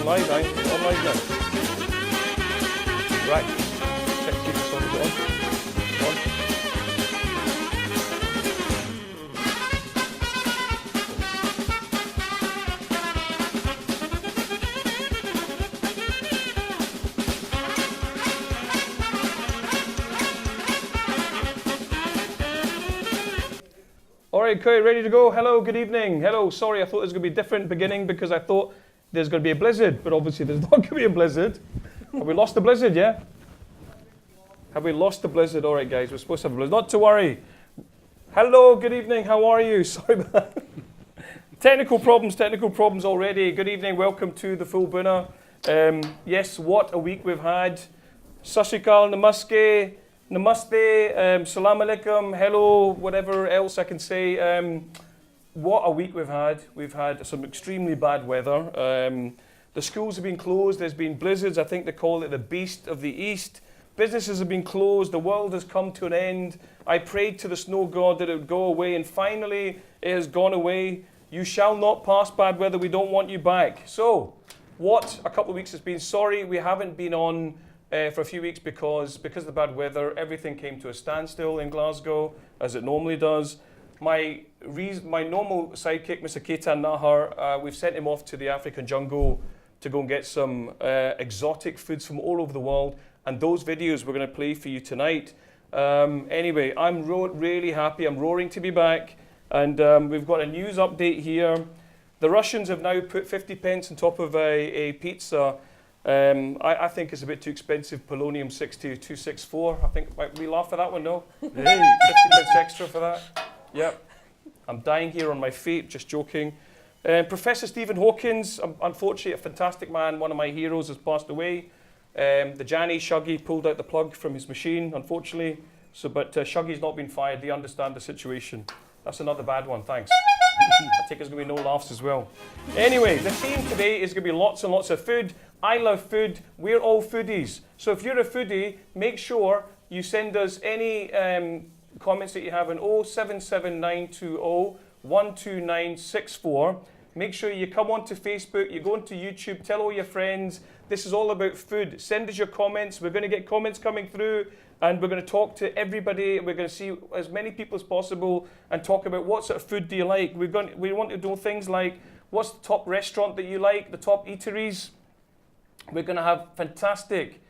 live, aye? On live now. Right. Check see if the song is on. All right, okay, ready to go? Hello, good evening. Hello, sorry, I thought there was going to be a different beginning because I thought there's going to be a blizzard, but obviously there's not going to be a blizzard. Have we lost the blizzard, yeah? Have we lost the blizzard? All right, guys, we're supposed to have a blizzard. Not to worry. Hello, good evening, how are you? Sorry about that. Technical problems already. Good evening, welcome to the full Bhoona. Yes, what a week we've had. Sat Sri Akal, Namaste, Salam Alaikum, hello, whatever else I can say. What a week we've had. We've had some extremely bad weather. The schools have been closed. There's been blizzards. I think they call it the beast of the east. Businesses have been closed. The world has come to an end. I prayed to the snow god that it would go away, and finally it has gone away. You shall not pass bad weather. We don't want you back. So, what a couple of weeks has been. Sorry, we haven't been on for a few weeks because of the bad weather. Everything came to a standstill in Glasgow, as it normally does. My normal sidekick, Mr. Ketan Nahar, we've sent him off to the African jungle to go and get some exotic foods from all over the world, and those videos we're going to play for you tonight. Anyway, I'm really happy. I'm roaring to be back, and we've got a news update here. The Russians have now put 50 pence on top of a pizza. I think it's a bit too expensive. Polonium 62264. I think we laugh at that one, no? Hey, 50 pence extra for that. Yep. I'm dying here on my feet, just joking. Professor Stephen Hawkins, unfortunately a fantastic man, one of my heroes, has passed away. The Janny Shuggy pulled out the plug from his machine, unfortunately. But Shuggy's not been fired. They understand the situation. That's another bad one, thanks. I think there's going to be no laughs as well. Anyway, the theme today is going to be lots and lots of food. I love food. We're all foodies. So if you're a foodie, make sure you send us any comments that you have on 077920 12964. Make sure you come onto Facebook, you go onto YouTube, tell all your friends. This is all about food. Send us your comments. We're going to get comments coming through, and we're going to talk to everybody. We're going to see as many people as possible and talk about what sort of food do you like. We want to do things like, what's the top restaurant that you like, the top eateries. We're going to have fantastic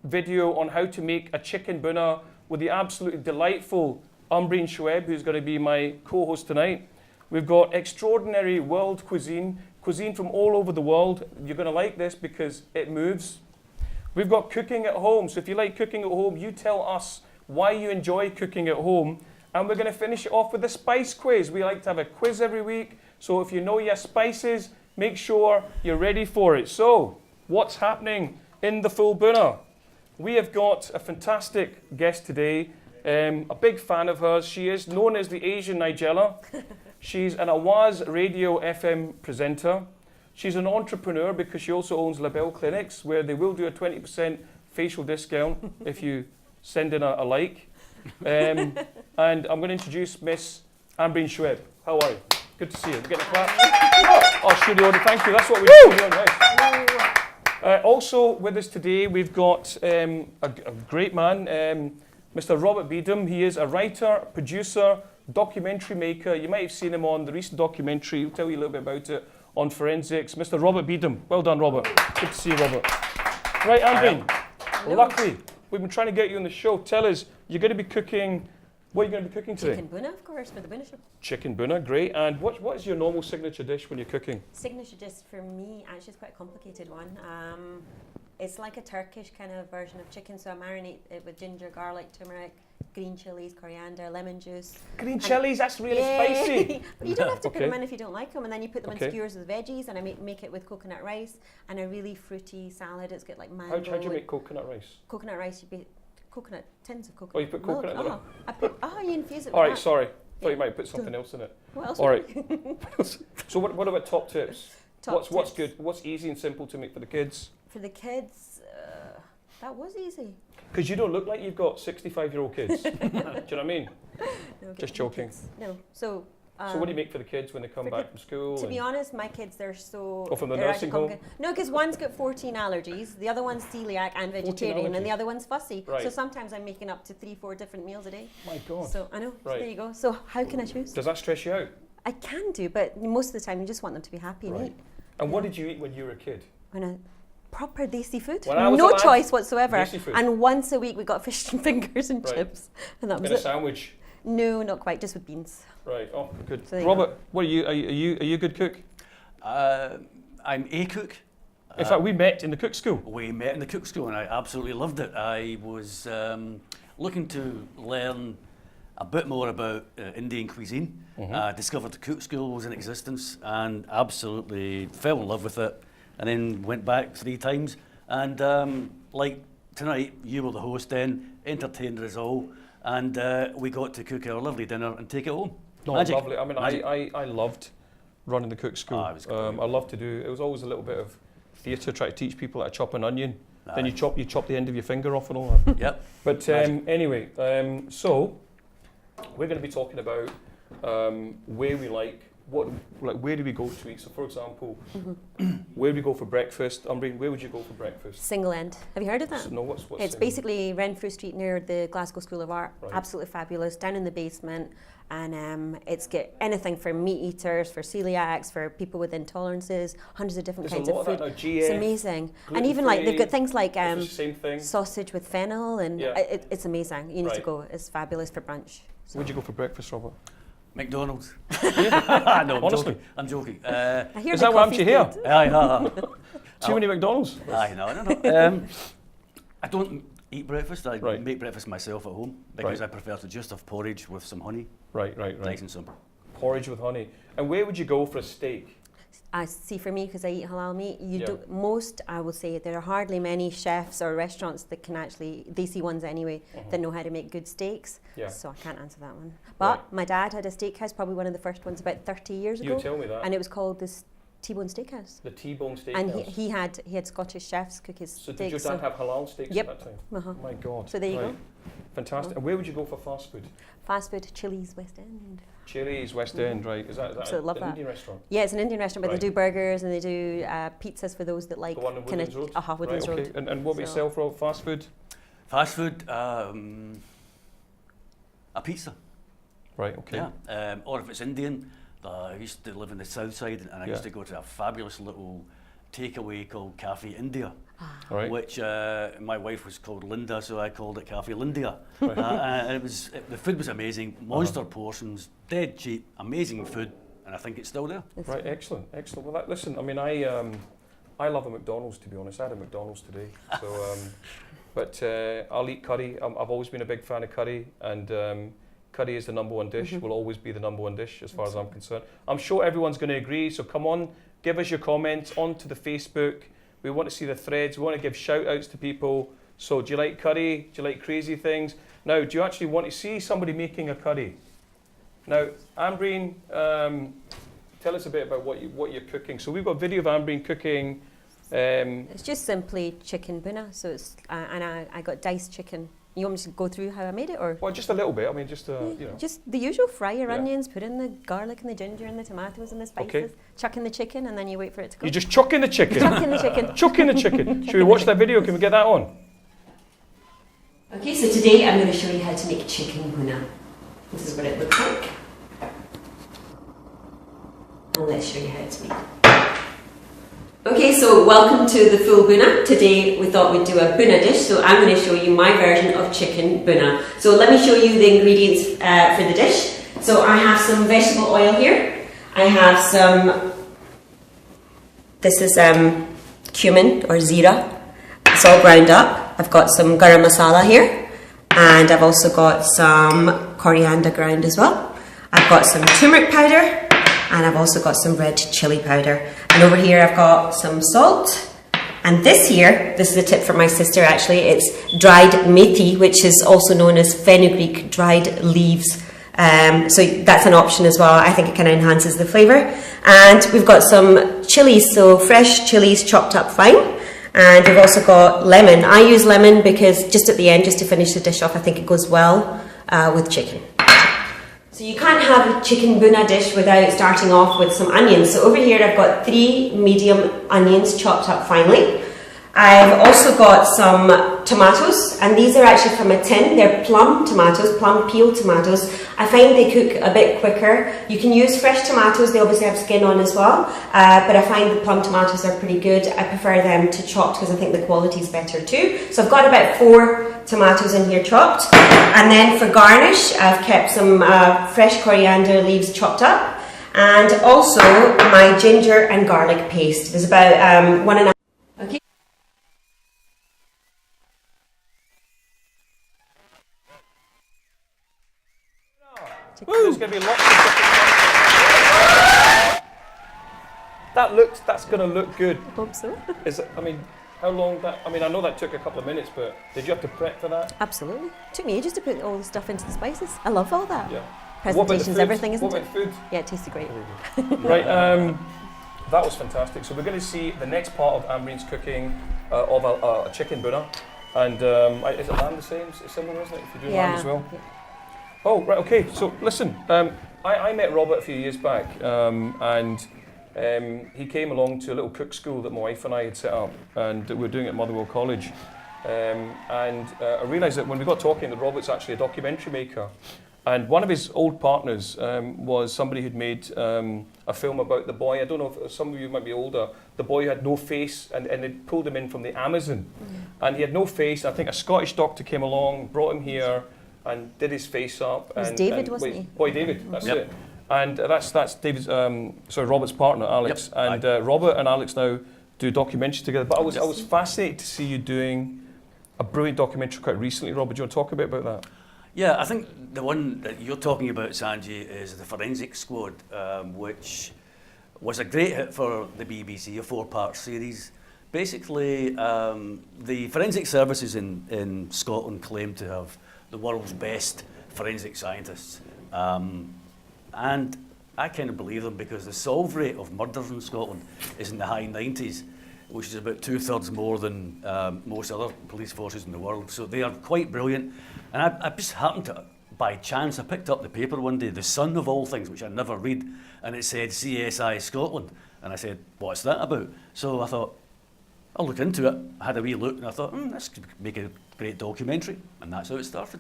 video on how to make a chicken bhoona with the absolutely delightful Ambreen Shoaib, who's going to be my co-host tonight. We've got extraordinary world cuisine from all over the world. You're going to like this because it moves. We've got cooking at home. So if you like cooking at home, you tell us why you enjoy cooking at home. And we're going to finish it off with a spice quiz. We like to have a quiz every week. So if you know your spices, make sure you're ready for it. So, what's happening in the full Bhoona? We have got a fantastic guest today. A big fan of hers. She is known as the Asian Nigella. She's an Awaz Radio FM presenter. She's an entrepreneur because she also owns Labelle Clinics, where they will do a 20% facial discount if you send in a like. And I'm going to introduce Miss Ambreen Shoaib. How are you? Good to see you. We're getting a clap. Oh, studio audience. Thank you. That's what we do. Nice. Also with us today, we've got a great man, Mr. Robert Beedham. He is a writer, producer, documentary maker. You might have seen him on the recent documentary. He'll tell you a little bit about it on forensics. Mr. Robert Beedham. Well done, Robert. Good to see you, Robert. Right, Ambreen. Luckily, we've been trying to get you on the show. Tell us, you're going to be cooking. What are you going to be cooking today? Chicken bhoona, of course, for the Bhoona show. Chicken bhoona, great. And what is your normal signature dish when you're cooking? Signature dish for me, actually, is quite a complicated one. It's like a Turkish kind of version of chicken, so I marinate it with ginger, garlic, turmeric, green chilies, coriander, lemon juice. Green chilies, that's really spicy. But you don't have to put them in if you don't like them, and then you put them in skewers with veggies, and I make it with coconut rice and a really fruity salad. It's got like mango. How do you make coconut rice? Coconut rice, tins of coconut. Oh, you put coconut in it? You infuse it with All right, that. sorry. Thought you might put something else in it. What else? All right. So what about top tips? What's tips. good? What's easy and simple to make for the kids? For the kids, that was easy. Because you don't look like you've got 65-year-old kids. Do you know what I mean? No, Just joking. No. So So what do you make for the kids when they come back from school? To be honest, my kids, they're so... Oh, from the they're nursing actually home? No, because one's got 14 allergies, the other one's celiac and vegetarian, and the allergies. other one's fussy. Right. So sometimes I'm making up to 3-4 different meals a day. My God. So I know, so Right. there you go. So how can I choose? Does that stress you out? I can do, but most of the time you just want them to be happy and Right. eat. And what did you eat when you were a kid? When I, proper desi food, When I was no a lad, choice whatsoever. desi food. And once a week we got fish and fingers and Right. chips, and that was In a it. sandwich? No, not quite, just with beans. Right. Oh, good. So there you Robert, what are you? Are you a good cook? I'm a cook. In fact, we met in the cook school. We met in the cook school and I absolutely loved it. I was looking to learn a bit more about Indian cuisine. Discovered the cook school was in existence and absolutely fell in love with it. And then went back 3 times. And like tonight, you were the host then, entertained us all. And we got to cook our lovely dinner and take it home. No, Magic. lovely. I mean, Magic. I loved running the cook school. Ah, it was great. I loved to do. It was always a little bit of theatre, try to teach people how to chop an onion. Then Aye. you chop the end of your finger off and all that. Yep. But anyway, so we're going to be talking about where we where do we go to eat? So, for example, where do we go for breakfast? Umbri, where would you go for breakfast? Single End. Have you heard of that? So, no, what's It's basically Renfrew Street near the Glasgow School of Art. Right. Absolutely fabulous, down in the basement. And it's got anything for meat eaters, for celiacs, for people with intolerances, hundreds of different There's kinds a lot of food. of that now. It's GF, amazing. And even like they've got things like it's the same thing. sausage with fennel, and Yeah. it's amazing. You need to Right. go. It's fabulous for brunch. So. Where'd you go for breakfast, Robert? McDonald's. No, I'm Honestly? joking. I'm joking. I hear Is the that why I'm coffee's here? good. Aye, Too many McDonald's? no. I don't eat breakfast. I Right. make breakfast myself at home because Right. I prefer to just have porridge with some honey. Right. Nice and simple. Porridge with honey. And where would you go for a steak? I see, for me, because I eat halal meat, Yeah. I will say, there are hardly many chefs or restaurants that can actually, desi ones anyway, that know how to make good steaks. Yeah. So I can't answer that one. But my dad had a steakhouse, probably one of the first ones about 30 years You ago. tell me that. And it was called the T-Bone Steakhouse. The T-bone steak. And he had Scottish chefs cook his So steaks. did your dad have halal steaks Yep. at that time? Uh-huh. Oh my God. So there you go. Fantastic. And where would you go for fast food? Fast food, Chili's, West End. Chili's, West End, right? Is that Absolutely love an that. Indian restaurant? Yeah, it's an Indian restaurant, but Right. they do burgers and they do pizzas for those that like The one on Woodlands Road? Woodlands Right, Road. okay. And what about So- yourself, Rob? Fast food? Fast food, a pizza. Right, okay. Yeah. Or if it's Indian, I used to live in the south side and I Yeah. used to go to a fabulous little takeaway called Cafe India, All right. which my wife was called Linda, so I called it Cafe Lindia. And the food was amazing, monster portions, dead cheap, amazing food, and I think it's still there. It's Right, excellent, excellent. Well, listen, I mean, I love a McDonald's, to be honest. I had a McDonald's today, so but I'll eat curry. I've always been a big fan of curry, and curry is the number one dish. Will always be the number one dish, as far as I'm concerned. I'm sure everyone's going to agree. So come on, give us your comments onto the Facebook. We want to see the threads. We want to give shout outs to people. So do you like curry? Do you like crazy things? Now, do you actually want to see somebody making a curry? Now, Ambreen, tell us a bit about what you're cooking. So we've got a video of Ambreen cooking. It's just simply chicken bhoona. So it's and I got diced chicken. You want me to go through how I made it, or Well, just a little bit. I mean, just you know. just the usual? Fry your Yeah. onions, put in the garlic and the ginger and the tomatoes and the spices, Okay. chuck in the chicken, and then you wait for it to go. You just chuck in the chicken. Chuck in the chicken. Chuck in the chicken. Should we watch that video? Can we get that on? Okay, so today I'm going to show you how to make chicken bhoona. This is what it looks like. And let's show you how it's made. Okay, so welcome to the full bhoona. Today we thought we'd do a bhoona dish, so I'm going to show you my version of chicken bhoona. So let me show you the ingredients for the dish. So I have some vegetable oil here. I have some, this is cumin or zira. It's all ground up. I've got some garam masala here, and I've also got some coriander ground as well. I've got some turmeric powder, and I've also got some red chili powder. And over here I've got some salt. And this is a tip from my sister actually, it's dried methi, which is also known as fenugreek, dried leaves. So that's an option as well. I think it kind of enhances the flavour. And we've got some chilies, so fresh chilies chopped up fine. And we've also got lemon. I use lemon because just at the end, just to finish the dish off, I think it goes well with chicken. So you can't have a chicken Bhoona dish without starting off with some onions. So over here I've got 3 medium onions chopped up finely. I've also got some tomatoes, and these are actually from a tin. They're plum tomatoes, plum peel tomatoes. I find they cook a bit quicker. You can use fresh tomatoes, they obviously have skin on as well, but I find the plum tomatoes are pretty good. I prefer them to chopped because I think the quality is better too. So I've got about 4 tomatoes in here chopped. And then for garnish, I've kept some fresh coriander leaves chopped up, and also my ginger and garlic paste. There's about 1.5. Okay. There's going to be lots of different. That's going to look good. I hope so. I mean, how long that? I mean, I know that took a couple of minutes, but did you have to prep for that? Absolutely. Took me ages to put all the stuff into the spices. I love all that. Yeah. Presentation's everything, isn't What it? about food? Yeah, it tasted great. Right. That was fantastic. So we're going to see the next part of Ambreen's cooking of a chicken Bhoona, and is it lamb the same? It's similar, isn't it? If you do lamb as well. Yeah. Oh, right, okay. So listen, I met Robert a few years back, and he came along to a little cook school that my wife and I had set up, and we were doing it at Motherwell College. I realised that when we got talking that Robert's actually a documentary maker, and one of his old partners was somebody who'd made a film about the boy. I don't know if some of you might be older. The boy who had no face, and they pulled him in from the Amazon, and he had no face. I think a Scottish doctor came along, brought him here, and did his face up. It was David, wasn't he? Boy David, that's it. And that's David's, Robert's partner, Alex. Yep. And Robert and Alex now do documentaries together. But I was fascinated to see you doing a brilliant documentary quite recently. Robert, do you want to talk a bit about that? Yeah, I think the one that you're talking about, Sanjay, is the Forensic Squad, which was a great hit for the BBC, a 4-part series. Basically, the forensic services in Scotland claim to have the world's best forensic scientists. And I kind of believe them because the solve rate of murders in Scotland is in the high 90s, which is about 2/3 more than most other police forces in the world. So they are quite brilliant. And I just happened to, by chance, I picked up the paper one day, The Sun of all things, which I never read, and it said CSI Scotland. And I said, what's that about? So I thought, I'll look into it. I had a wee look and I thought, this could make a great documentary. And that's how it started.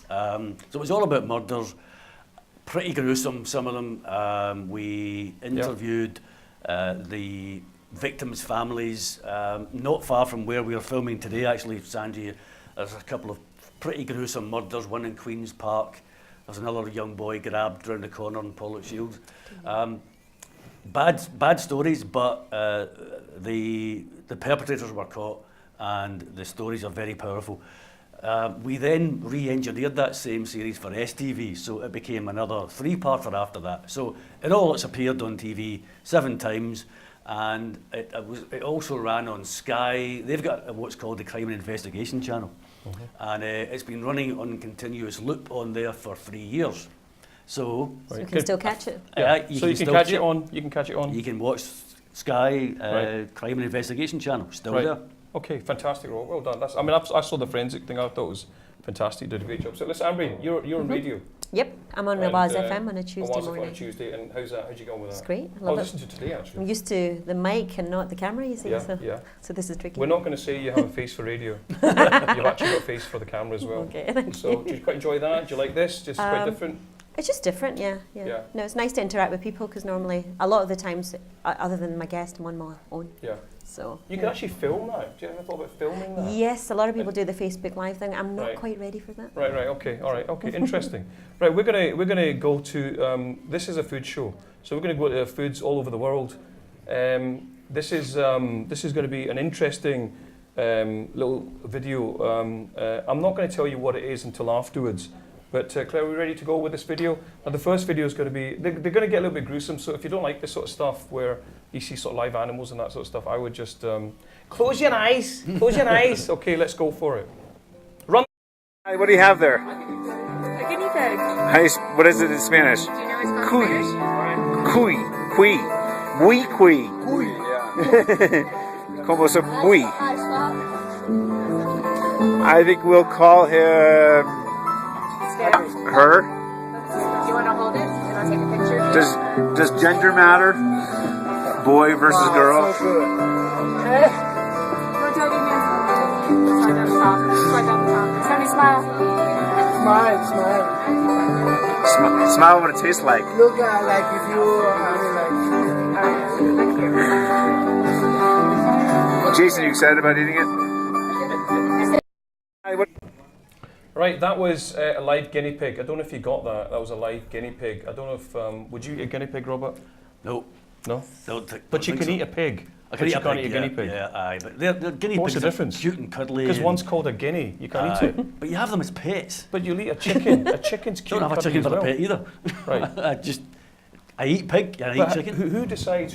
So it was all about murders, pretty gruesome, some of them. We interviewed the victims' families, not far from where we are filming today, actually, Sanjay. There's a couple of pretty gruesome murders, one in Queen's Park. There's another young boy grabbed around the corner in Pollokshields. Bad stories, but the perpetrators were caught, and the stories are very powerful. We then re-engineered that same series for STV, so it became another 3-parter after that. So in all, it's appeared on TV 7 times, and it also ran on Sky. They've got what's called the Crime and Investigation Channel, and it's been running on continuous loop on there for 3 years. So you can still catch it. You can catch it on. You can catch it on. You can watch Sky Crime and Investigation Channel. Still there. Okay, fantastic, Rob. Well done. I saw the forensic thing. I thought it was fantastic. You did a great job. So listen, Ambreen, you're on radio. Yep, I'm on Rebaz FM on a Tuesday morning. On a Tuesday, and how's that? How'd you go with that? It's great. I I love it. listened to today actually. I'm used to the mic and not the camera, you see. So this is tricky. We're not going to say you have a face for radio. You've actually got a face for the camera as well. Okay, thank so do you quite enjoy that? Do you like this? Just quite different? It's just different, yeah. No, it's nice to interact with people because normally, a lot of the times, other than my guest, I'm on my own. Yeah. So you can actually film that. Do you ever thought about filming that? Yes, a lot of people do the Facebook Live thing. I'm not quite ready for that. Right. Okay. All right. Okay. Interesting. Right. We're gonna go to. This is a food show, so we're gonna go to foods all over the world. This is going to be an interesting little video. I'm not going to tell you what it is until afterwards. But Claire, are we ready to go with this video? Now the first video is going to be, they're going to get a little bit gruesome, so if you don't like this sort of stuff where you see sort of live animals and that sort of stuff, I would just close your eyes, close your eyes. Okay, let's go for it. Run. Hi, what do you have there? A guinea pig. What is it in Spanish? Do you know it's called Spanish? Cuy. Muy cuy. Como se muy. I think we'll call him... Her? you want to hold it and I'll take a picture? Does gender matter? Boy versus girl? So good. Don't tell me hands. Right down the top. Right down the top. Sammy, smile. Smile, smile. Smile what it tastes like. Look like if you, Thank you. Jason, you excited about eating it? Hi, what- Right, that was a live guinea pig. I don't know if you got that. That was a live guinea pig. I don't know if would you eat a guinea pig, Robert? No. No. Don't But you think can so. eat a pig. I can but eat you a can't pig, eat a guinea pig. Yeah, aye, but they're guinea What's pigs the are difference? cute and cuddly. Because and- one's called a guinea. You can't eat Aye, it. but you have them as pets. But you'll eat a chicken. A chicken's cute. Don't have a and chicken for cuddly a as pet well. either. Right. I eat pig and I But eat chicken. who decides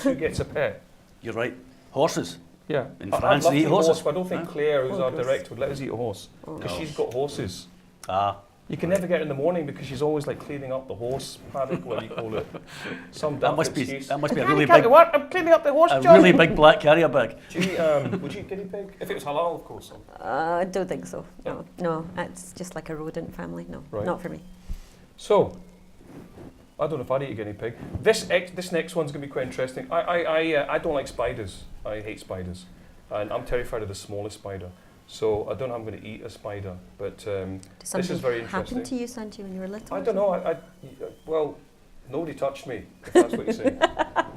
who gets a pet? You're right. Horses. Yeah. In I'd France, love they to eat eat horses. horse, but I don't think Huh? Claire, who's our director, would let us eat a horse because No. she's got horses. Ah. You can never get her in the morning because she's always like cleaning up the horse paddock, what do you call it? Some That must daft be excuse. a really Can't big, what? I'm cleaning up the horse, a John. really big black carrier bag. Do you would you eat guinea pig? If it was halal, of course. I don't think so. No, it's just like a rodent family. No, Right. not for me. So, I don't know if I'd eat a guinea pig. This next one's going to be quite interesting. I don't like spiders. I hate spiders. And I'm terrified of the smallest spider. So I don't know how I'm going to eat a spider. But Did this something is very happen interesting. to you, Sanji, when you were little? I or don't know. Well, nobody touched me, if that's what you're saying.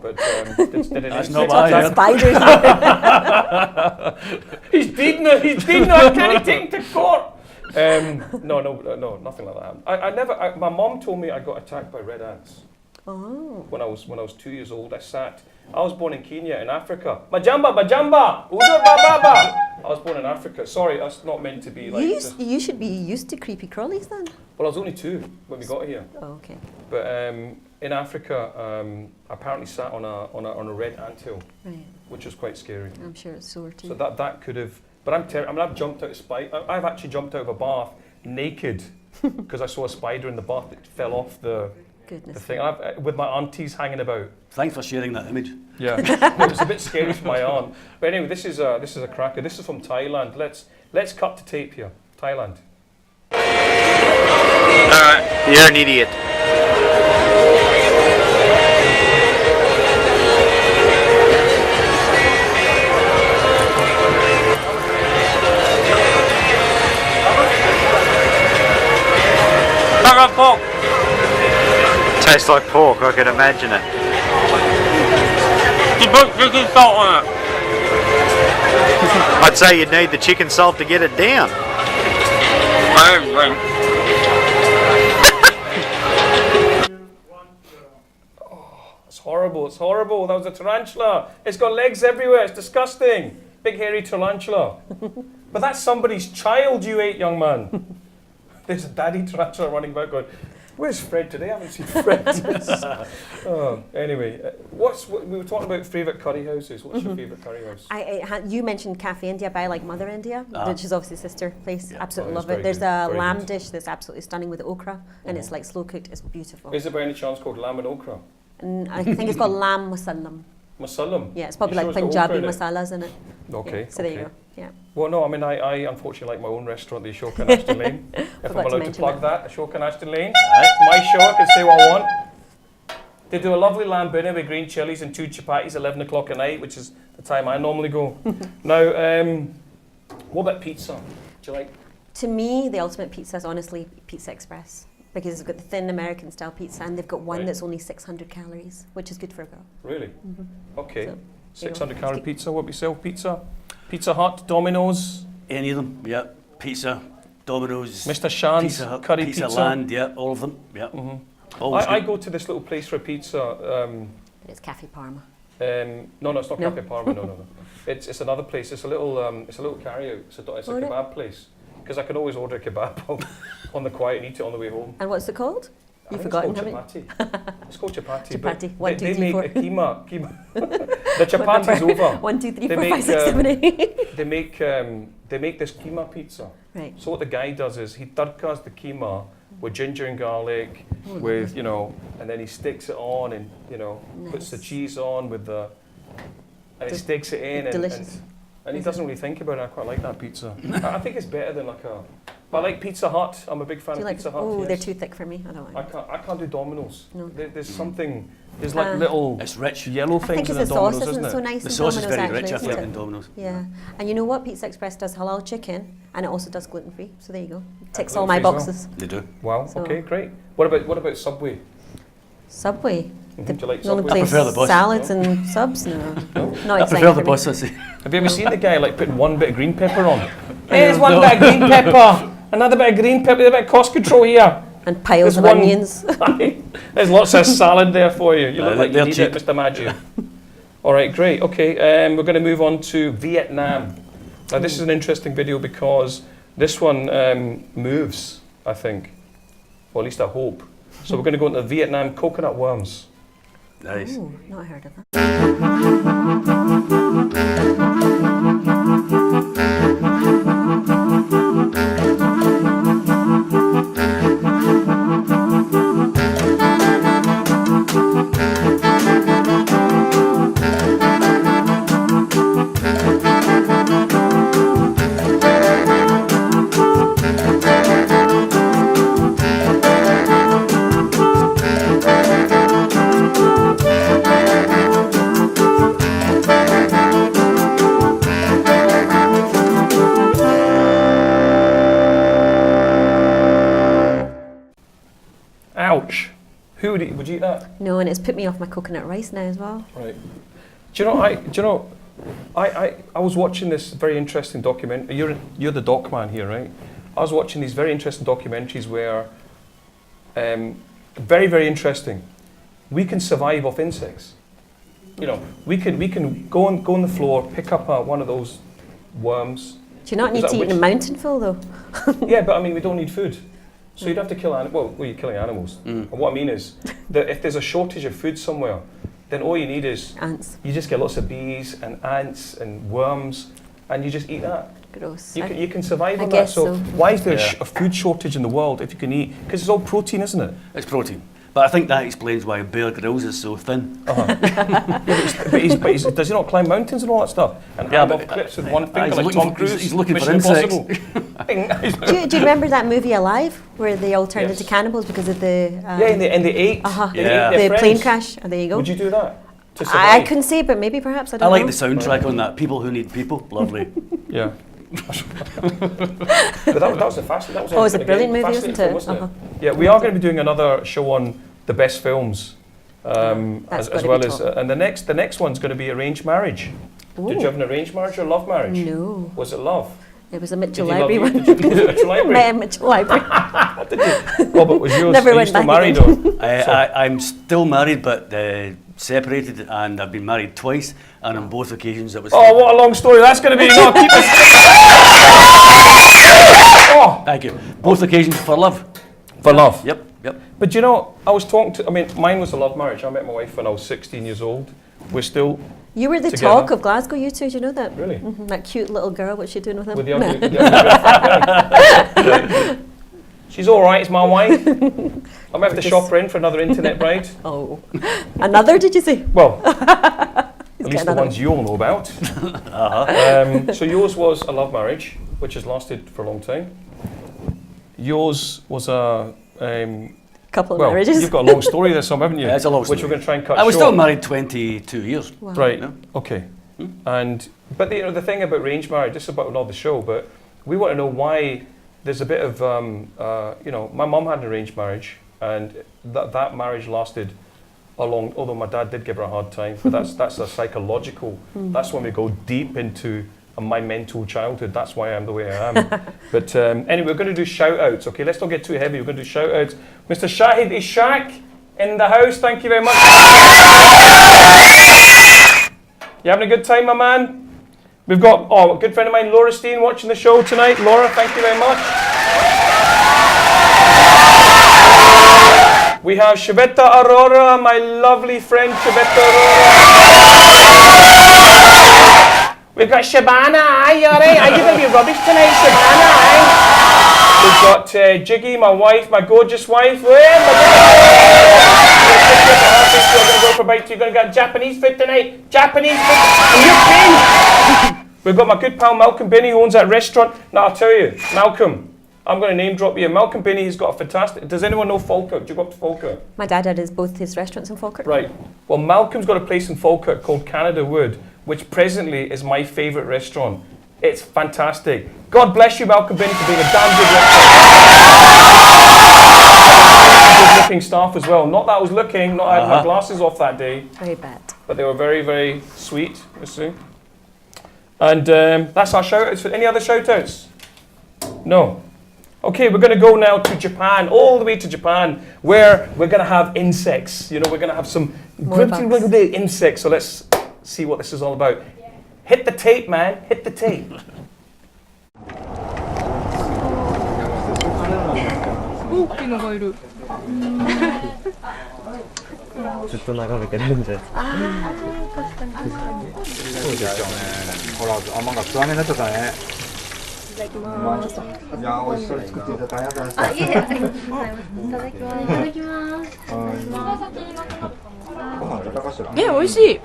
But did That's it not something? why. Spiders. He's beaten her. He's beaten her. I can't take him to court. No, nothing like that. I never. My mom told me I got attacked by red ants Oh. when I was 2 years old. I was born in Kenya, in Africa. Majamba, uzo bababa. I was born in Africa. Sorry, that's not meant to be like. You should be used to creepy crawlies then. Well, I was only 2 when we got here. Oh, okay. But in Africa, I apparently sat on a red anthill, Right. which was quite scary. I'm sure it's sore too. So that could have. But I've jumped out of I've actually jumped out of a bath naked because I saw a spider in the bath that fell off the Goodness. thing. With my aunties hanging about. Thanks for sharing that image. Yeah, it was a bit scary for my aunt. But anyway, this is a cracker. This is from Thailand. Let's cut to tape here. Thailand. Alright, you're an idiot. Pork. Tastes like pork, I can imagine it. You put chicken salt on it. I'd say you'd need the chicken salt to get it down. It's horrible. It's horrible. That was a tarantula. It's got legs everywhere. It's disgusting. Big hairy tarantula. But that's somebody's child you ate, young man. There's a daddy tarantula running about going, where's Fred today? I haven't seen Fred. Anyway, we were talking about favourite curry houses. What's your favourite curry house? You mentioned Cafe India, but I like Mother India, which is obviously sister place. Yeah. Absolutely Oh, it's love it. very There's good, a very lamb good. dish that's absolutely stunning with okra, and it's like slow cooked. It's beautiful. Is it by any chance called lamb and okra? And I think it's called lamb masalam. Masalam? Yeah, it's probably You like sure it's got Punjabi okra in it? masalas in it. Okay. Yeah, so there you go. Yeah. Well, no, I mean, I unfortunately like my own restaurant, the Ashoka in Ashton Lane. If I'm Forgot to allowed to mention plug that, Ashoka in Ashton Lane. It's my show, I can say what I want. They do a lovely lamb bhuna with green chilies and 2 chapatis, 11 o'clock at night, which is the time I normally go. Now, what about pizza? Do you like? To me, the ultimate pizza is honestly Pizza Express, because they've got the thin American style pizza, and they've got one Right. that's only 600 calories, which is good for a girl. Really? Okay. So, 600 you know, calorie it's pizza, what we sell? Pizza? Pizza Hut, Domino's, Any of them, yeah. Pizza, Domino's, Mr. Shan's, Pizza Hut, curry Pizza pizza. Land, yeah, all of them, yeah. Always I good. go to this little place for pizza. But it's Cafe Parma. No, it's not No? Cafe Parma. No. It's another place. It's a little carry out. It's a Oh, no. kebab place. Because I can always order a kebab on the quiet and eat it on the way home. And what's it called? I You've think forgotten, it's haven't called you? chapati. It's called chapati. but Chapati. One, they, two, they three, make four. a keema. The chapati's over. 1, 2, 3, They 4, make, 5, 6, 7, 8. They make this keema pizza. Right. So what the guy does is he tadkas the keema with ginger and garlic, with and then he sticks it on and puts the Nice. cheese on with the, and he sticks it in Delicious. and he doesn't really think about it. I quite like that pizza. I think it's better than like But I like Pizza Hut. I'm a big fan Do you of like? Pizza Hut. Oh, yes. they're too thick for me. I don't like. I can't do Domino's. No. There's something. There's like little It's rich. yellow I things think in it's the the sauce Domino's, isn't isn't so it? nice. The in sauce is Domino's, very actually, rich, I isn't think, it? in Domino's. Yeah, and you know what? Pizza Express does halal chicken, and it also does gluten free. So there you go. Ticks all my gluten-free as boxes. They do. Wow. So- Okay, great. What about Subway? Subway. Do you like The only Subway? I place prefer the bus. salads and subs. No, not I exciting prefer the for bus, me. I say. Have you ever seen the guy like putting one bit of green pepper on? Here's one bit of green pepper, another bit of green pepper, a bit of cost control here. And piles There's of one- onions. There's lots of salad there for you. You look like you they're need cheap. it, Mr. Maggio. All right, great. Okay, we're going to move on to Vietnam. Now, this is an interesting video because this one moves, I think. Or at least I hope. So we're going to go into Vietnam coconut worms. Nice. Ooh, not heard of that. Ouch. Who would you eat that? No, and it's put me off my coconut rice now as well. Right. Do you know, I was watching this very interesting documentary. You're the doc man here, right? I was watching these very interesting documentaries where, very, very interesting. We can survive off insects. You know, we can go on the floor, pick up one of those worms. Do you not Is need that to eat in a which- mountain full though? Yeah, but I mean, we don't need food. So you'd have to kill animals. Well, you're killing animals. And what I mean is that if there's a shortage of food somewhere, then all you need is Ants. you just get lots of bees and ants and worms, and you just eat that. Gross. You can survive I on that. guess So so. why is there Yeah. a food shortage in the world if you can eat? Because it's all protein, isn't it? It's protein. But I think that explains why Bear Grylls is so thin. Does he not climb mountains and all that stuff? And Yeah, hang but- off cliffs with one he's finger like looking Tom for- Cruise? he's looking for Mission insects. Impossible. Do you remember that movie Alive, where they all turned Yes. into cannibals because of the Yeah, and they ate. uh-huh, They Yeah. ate their the plane friends. crash? Oh, there you go. Would you do that to I survive? couldn't say, but maybe perhaps I I don't like know. the soundtrack on that. People who need people. Lovely. Yeah. But that was a fascinating. Oh, it's a brilliant movie, isn't it? Wasn't Uh-huh. Yeah, we are going to be doing another show on the best films, That's as gotta well be as, top. and the next one's going to be arranged marriage. Did you have an arranged marriage or love marriage? No, Was it love? it was a Mitchell Did you love Library you? one. Did you go to Mitchell Library? Met in Mitchell Library. Oh, but was yours? Never Are you went still back married? again. I'm still married, but separated, and I've been married twice, and on both occasions it was. Oh, what a long story that's going to be. No, keep us. Oh, Thank you. Both occasions for love. for love. Yep, yep. But you know, I was talking to. I mean, mine was a love marriage. I met my wife when I was 16 years old. We're still You were the Together. talk of Glasgow, you two. Do you know that? really. Mhm, that cute little girl. What's she doing with him? With the ugly, with the ugly guy. She's all right. It's my wife. I might have to shop her in for another internet bride. Oh, another? Did you say? Well, at He's least got the another ones you'll know about. So yours was a love marriage, which has lasted for a long time. Yours was a couple of well. marriages. You've got a long story this time, haven't you? Yeah, it's a long Which story. we're going to try and cut I was short. still married 22 years. Wow. Right. Yeah. Okay. But the thing about arranged marriage, this is about another show, but we want to know why there's a bit of, my mum had an arranged marriage, and that marriage lasted a long, although my dad did give her a hard time, but that's a psychological, that's when we go deep into my mental childhood. That's why I'm the way I am. But anyway, we're going to do shout outs, okay? Let's not get too heavy. We're going to do shout outs. Mr. Shahid Ishaq in the house, thank you very much. You having a good time, my man? We've got a good friend of mine, Laura Steen, watching the show tonight. Laura, thank you very much. We have Shiveta Aurora, my lovely friend Shiveta Aurora. We've got Shabana, aye, you alright? Are you going to be rubbish tonight, Shabana, aye? We've got Jiggy, my wife, my gorgeous wife. We're going to go for a bite. You're going to get Japanese food tonight. Japanese food. And you're paying. We've got my good pal Malcolm Binney, who owns that restaurant. Now, I'll tell you, Malcolm, I'm going to name drop you. Malcolm Binney, he's got a fantastic... Does anyone know Falkirk? Do you go up to Falkirk? My dad had both his restaurants in Falkirk. Right. Well, Malcolm's got a place in Falkirk called Canada Wood, which presently is my favourite restaurant. It's fantastic. God bless you, Malcolm Binney, for being a damn good restaurant. Good looking staff as well. Not that I was looking, not I had my glasses off that day. Very bad. But they were very, very sweet, you see. And that's our shout-outs. Any other shout-outs? No. Okay, we're going to go now to Japan, all the way to Japan, where we're going to have insects. You know, we're going to have some insects. So let's see what this is all about. Hit the tape, man. Hit the tape. 大きいのがいる。ずっと眺めてるんじゃないですか。そうですよね。ほら、甘がつわめになっちゃったね。いただきます。いや、美味しそうに作っていただいてありがとうございました。あ、いえ、いただきます。いただきます。ご飯いただかしら。美味しい。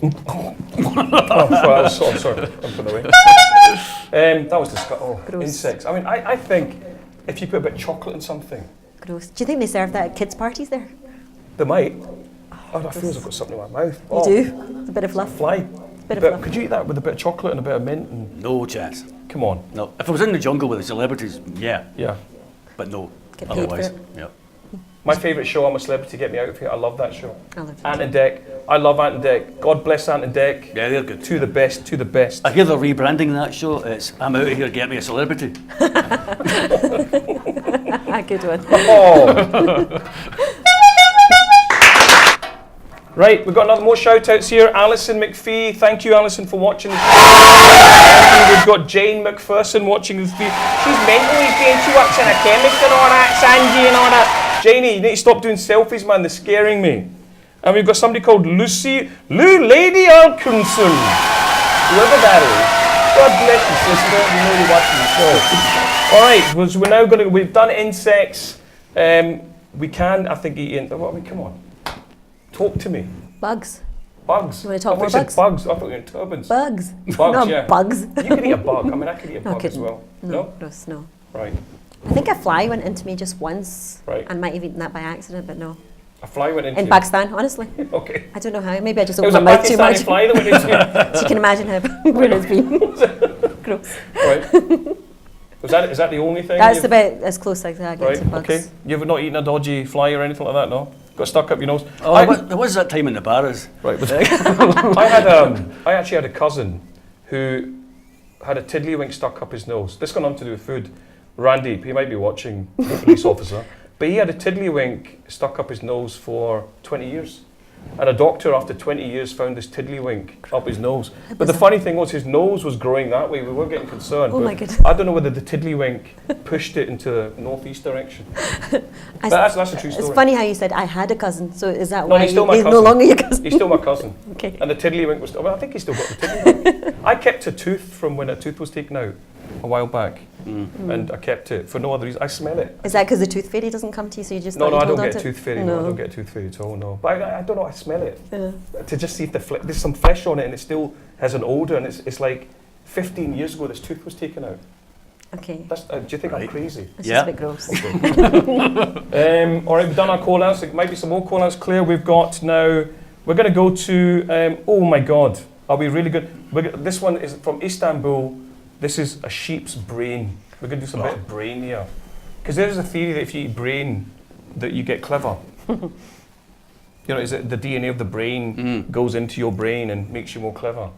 Oh, sorry. I'm putting away. That was disgusting. Oh, Gross. insects. I mean, I think if you put a bit of chocolate in something, Gross. Do you think they serve that at kids' parties there? they might. Oh, I feel as I've got something in my mouth. You do? A bit of fluff. Fly. Bit of fluff. Could you eat that with a bit of chocolate and a bit of mint? And, No chance. come on. No. If I was in the jungle with the celebrities, yeah. Yeah. But no. Get paid for Otherwise, it. yeah. My favourite show, I'm a Celebrity, Get Me Out of Here. I love that show. I love Ant and Dec. I love Ant and Dec. God bless Ant and Dec. Yeah, they're good. To the best, to the best. I hear they're rebranding that show. It's I'm out of here, get me a celebrity. Good one. Oh. Right, we've got another more shout-outs here. Alison McPhee, thank you, Alison, for watching the stream. We've got Jane McPherson watching the stream. She's mentally trained. She works in a chemist and all that, Sanji and all that. Janie, you need to stop doing selfies, man. They're scaring me. And we've got somebody called Lou Lady Alkinson. Whoever that is. God bless you, sister. You know you're watching the show. All right, so we're now going to. We've done insects. We can, I think, eat. Come on. Talk to me. Bugs. Bugs. You want to talk more bugs? bugs? Bugs. I thought you were in turbans. Bugs. Bugs, Not yeah. bugs. You can eat a bug. I mean, I could eat a No, bug as couldn't. well. No, gross, no. Right. I think a fly went into me just once. Right. And might have eaten that by accident, but no. A fly went into In you. Pakistan, honestly. Okay. I don't know how. Maybe I just It was opened a my mouth too Pakistani much. fly that went into you. So you can imagine how weird it's been. Gross. Right. Is that the only thing? That's about as close as I get Right. to bugs. Okay. You ever not eaten a dodgy fly or anything like that? No. Got stuck up your nose. Oh, there was that time in the bars. Right. I actually had a cousin who had a tiddlywink stuck up his nose. This got nothing to do with food. Randy, he might be watching, police officer, but he had a tiddlywink stuck up his nose for 20 years. And a doctor, after 20 years, found this tiddlywink up his nose. But the funny thing was, his nose was growing that way. We were getting concerned. Oh but my goodness. I don't know whether the tiddlywink pushed it into the northeast direction. But that's a true story. It's funny how you said I had a cousin. So is that No, why he's still my he's no cousin. longer your cousin? He's still my cousin. Okay. And the tiddlywink was... Well, I think he's still got the tiddlywink. I kept a tooth from when a tooth was taken out a while back. And I kept it for no other reason. I smell it. Is that because the tooth fairy doesn't come to you, so you just No, thought I you'd don't hold get on a to it? tooth fairy. No, I don't get a tooth fairy at all, no. But I don't know, I smell it. To just see if there's some flesh on it and it still has an odour, and it's like 15 years ago this tooth was taken out. Okay. Do you think I'm crazy? It's Yeah. just a bit gross. All right, we've done our call-outs. There might be some more call-outs, Claire. We've got now... We're going to go to... oh, my God. Are we really good? This one is from Istanbul. This is a sheep's brain. We're going to do some bit of brain here. Because there's a theory that if you eat brain, that you get clever. You know, is it the DNA of the brain goes into your brain and makes you more clever?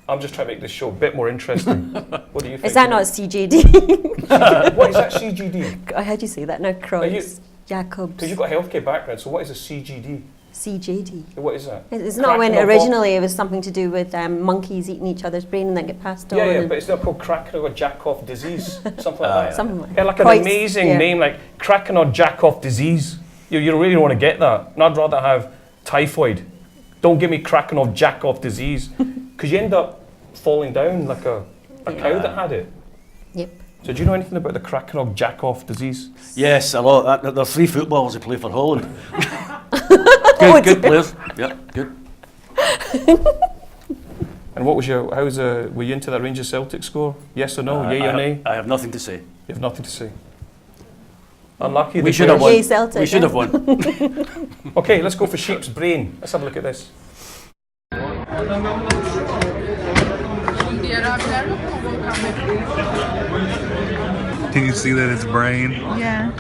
I'm just trying to make this show a bit more interesting. What do you think? Is that not CJD? What is that CGD? I heard you say that now, Cross. Jacob. Because you've got a healthcare background, so what is a CGD? CJD. What is that? It's not when Cracking of originally it was something to do with monkeys eating each other's brain and then get passed on. Yeah, but it's not called cracking or jack-off disease, something like that. Something like Yeah, like an quite- amazing yeah. name, like cracking or jack-off disease. You don't really want to get that. And I'd rather have typhoid. Don't give me cracking or jack-off disease, because you end up falling down like a cow that had it. Yep. So do you know anything about the cracking or jack-off disease? Yes, a lot. There are 3 footballers who play for Holland. Oh, good players. Yeah, good. And what was were you into that Rangers Celtic score? Yes or no? Yay or nay? I have nothing to say. You have nothing to say. Unlucky. We the should have players. won. Yay, Celtic, We should yeah. have won. Okay, let's go for sheep's brain. Let's have a look at this. Can you see that it's brain? Yeah.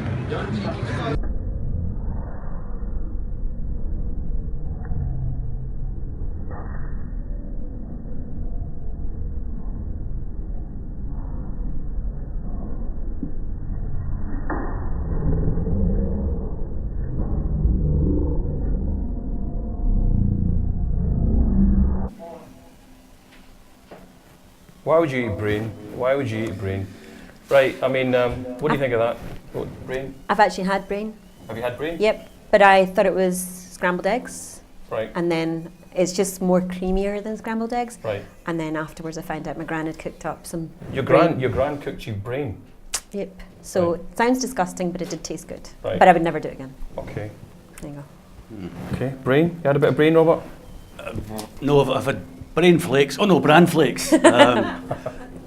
Why would you eat brain? Why would you eat brain? Right, I mean, what do you think of that? What, brain? I've actually had brain. Have you had brain? Yep. But I thought it was scrambled eggs. Right, And then it's just more creamier than scrambled eggs. right. And then afterwards I found out my gran had cooked up some Your brain. gran cooked you brain. Yep. So Right. it sounds disgusting, but it did taste good. Right. But I would never do it again. Okay. There you go. Okay, brain? You had a bit of brain, Robert? No, I've had brain flakes. Oh no, bran flakes.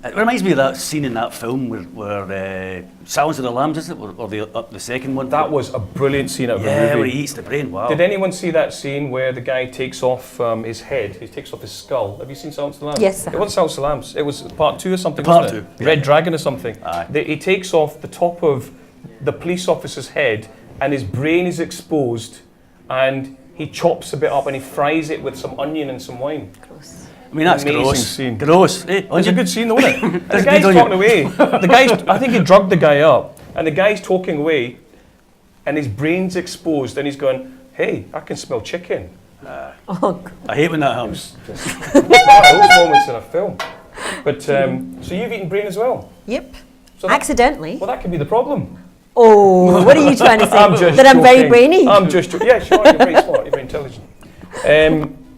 It reminds me of that scene in that film where Silence of the Lambs, is it? Or the second one? That was a brilliant scene out of yeah, a where movie. he eats the brain. Wow. Did anyone see that scene where the guy takes off his head, he takes off his skull? Have you seen Silence of the Lambs? Yes, I It wasn't Silence of the Lambs, it was part 2 or something, Part wasn't it? 2, Red yeah. Dragon or something. Aye. He takes off the top of the police officer's head and his brain is exposed and he chops a bit up and he fries it with some onion and some wine. Gross. I mean, that's Amazing gross. scene. Gross. Eh? It's a good scene, though, isn't it? The That's guy's good on talking you. away. The guy's, I think he drugged the guy up, and the guy's talking away, and his brain's exposed, and he's going, "Hey, I can smell chicken." Oh, God. I hate when that happens. One of those moments in a film. But so you've eaten brain as well. Yep. So that, Accidentally. well, that could be the problem. Oh, what are you trying to say? I'm just that I'm very joking. brainy? I'm just yeah, sure. You're very smart. You're very intelligent.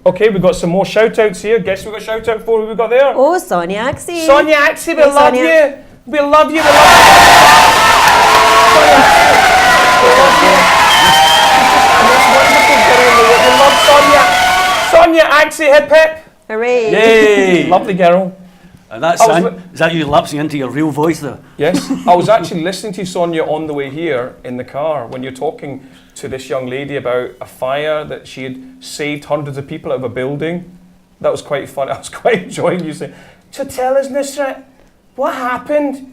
Okay, we've got some more shout outs here. Guess we've got shout out for who we've got there. Oh, Sonia Axie. Sonia Axie, we Hey, love Sonia. you. We love you. We love you. We love you. This wonderful girl in the world. We love Sonia. Sonia Axie, hip hip. Hooray. Yay! Lovely girl. And that's I was is that you lapsing into your real voice there? Yes, I was actually listening to Sonia on the way here in the car when you're talking to this young lady about a fire that she had saved hundreds of people out of a building. That was quite fun. I was quite enjoying you saying, "So tell us, Nusrat, what happened?"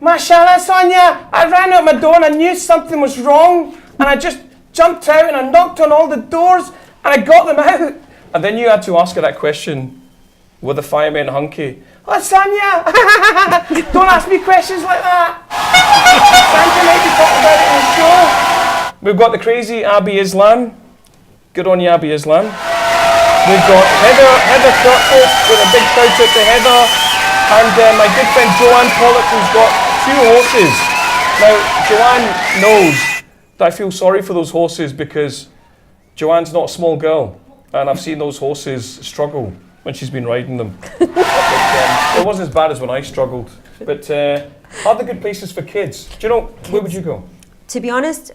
Masala, Sonia, I ran out my door and I knew something was wrong and I just jumped out and I knocked on all the doors and I got them out. And then you had to ask her that question, were the firemen hunky? Oh, Sonia, don't ask me questions like that. Santa maybe talk about it in the show. We've got the crazy Abby Islam. Good on you, Abby Islam. We've got Heather Curtis with a big shout out to Heather. And my good friend Joanne Pollock, who's got 2 horses. Now, Joanne knows that I feel sorry for those horses because Joanne's not a small girl. And I've seen those horses struggle when she's been riding them. But, it wasn't as bad as when I struggled. But are there good places for kids? Do you know, where would you go? To be honest,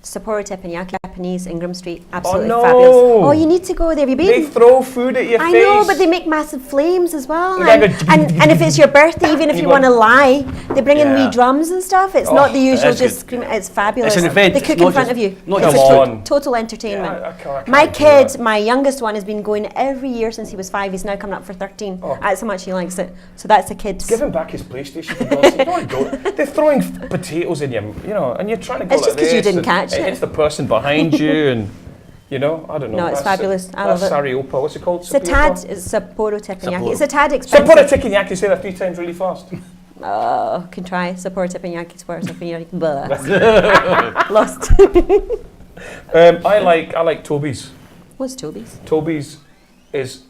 Sapporo Teppanyaki, Japanese, Ingram Street, absolutely no. fabulous. Oh, you need to go there. Have you They been? throw food at your I face. know, but they make massive flames as well. Yeah, And if it's your birthday, even if You you go- want to lie, they bring in Yeah. wee drums and stuff. It's not the usual that's just good. scream. It's fabulous. It's an event, They it's cook not in front just- of you. not It's just a food. total entertainment. Yeah, I can't My do kid, that. my youngest one, has been going every year since he was 5. He's now coming up for 13. Oh. That's how much he likes it. So that's the kids. Give him back his PlayStation. For God's sake. You don't go. They're throwing potatoes in you, and you're trying to go It's like just 'cause you this, didn't and catch it. hits the person behind you, and I don't know. No, it's That's fabulous. I That's love it. Sariopa. What's it called? It's a tad. It's Sapporo Teppanyaki. Sapporo. It's a tad expensive. Sapporo Teppanyaki. Say that 3 times really fast. Can try Sapporo Teppanyaki. Sapporo Teppanyaki. Blah. Lost. I like Toby's. What's Toby's? Toby's is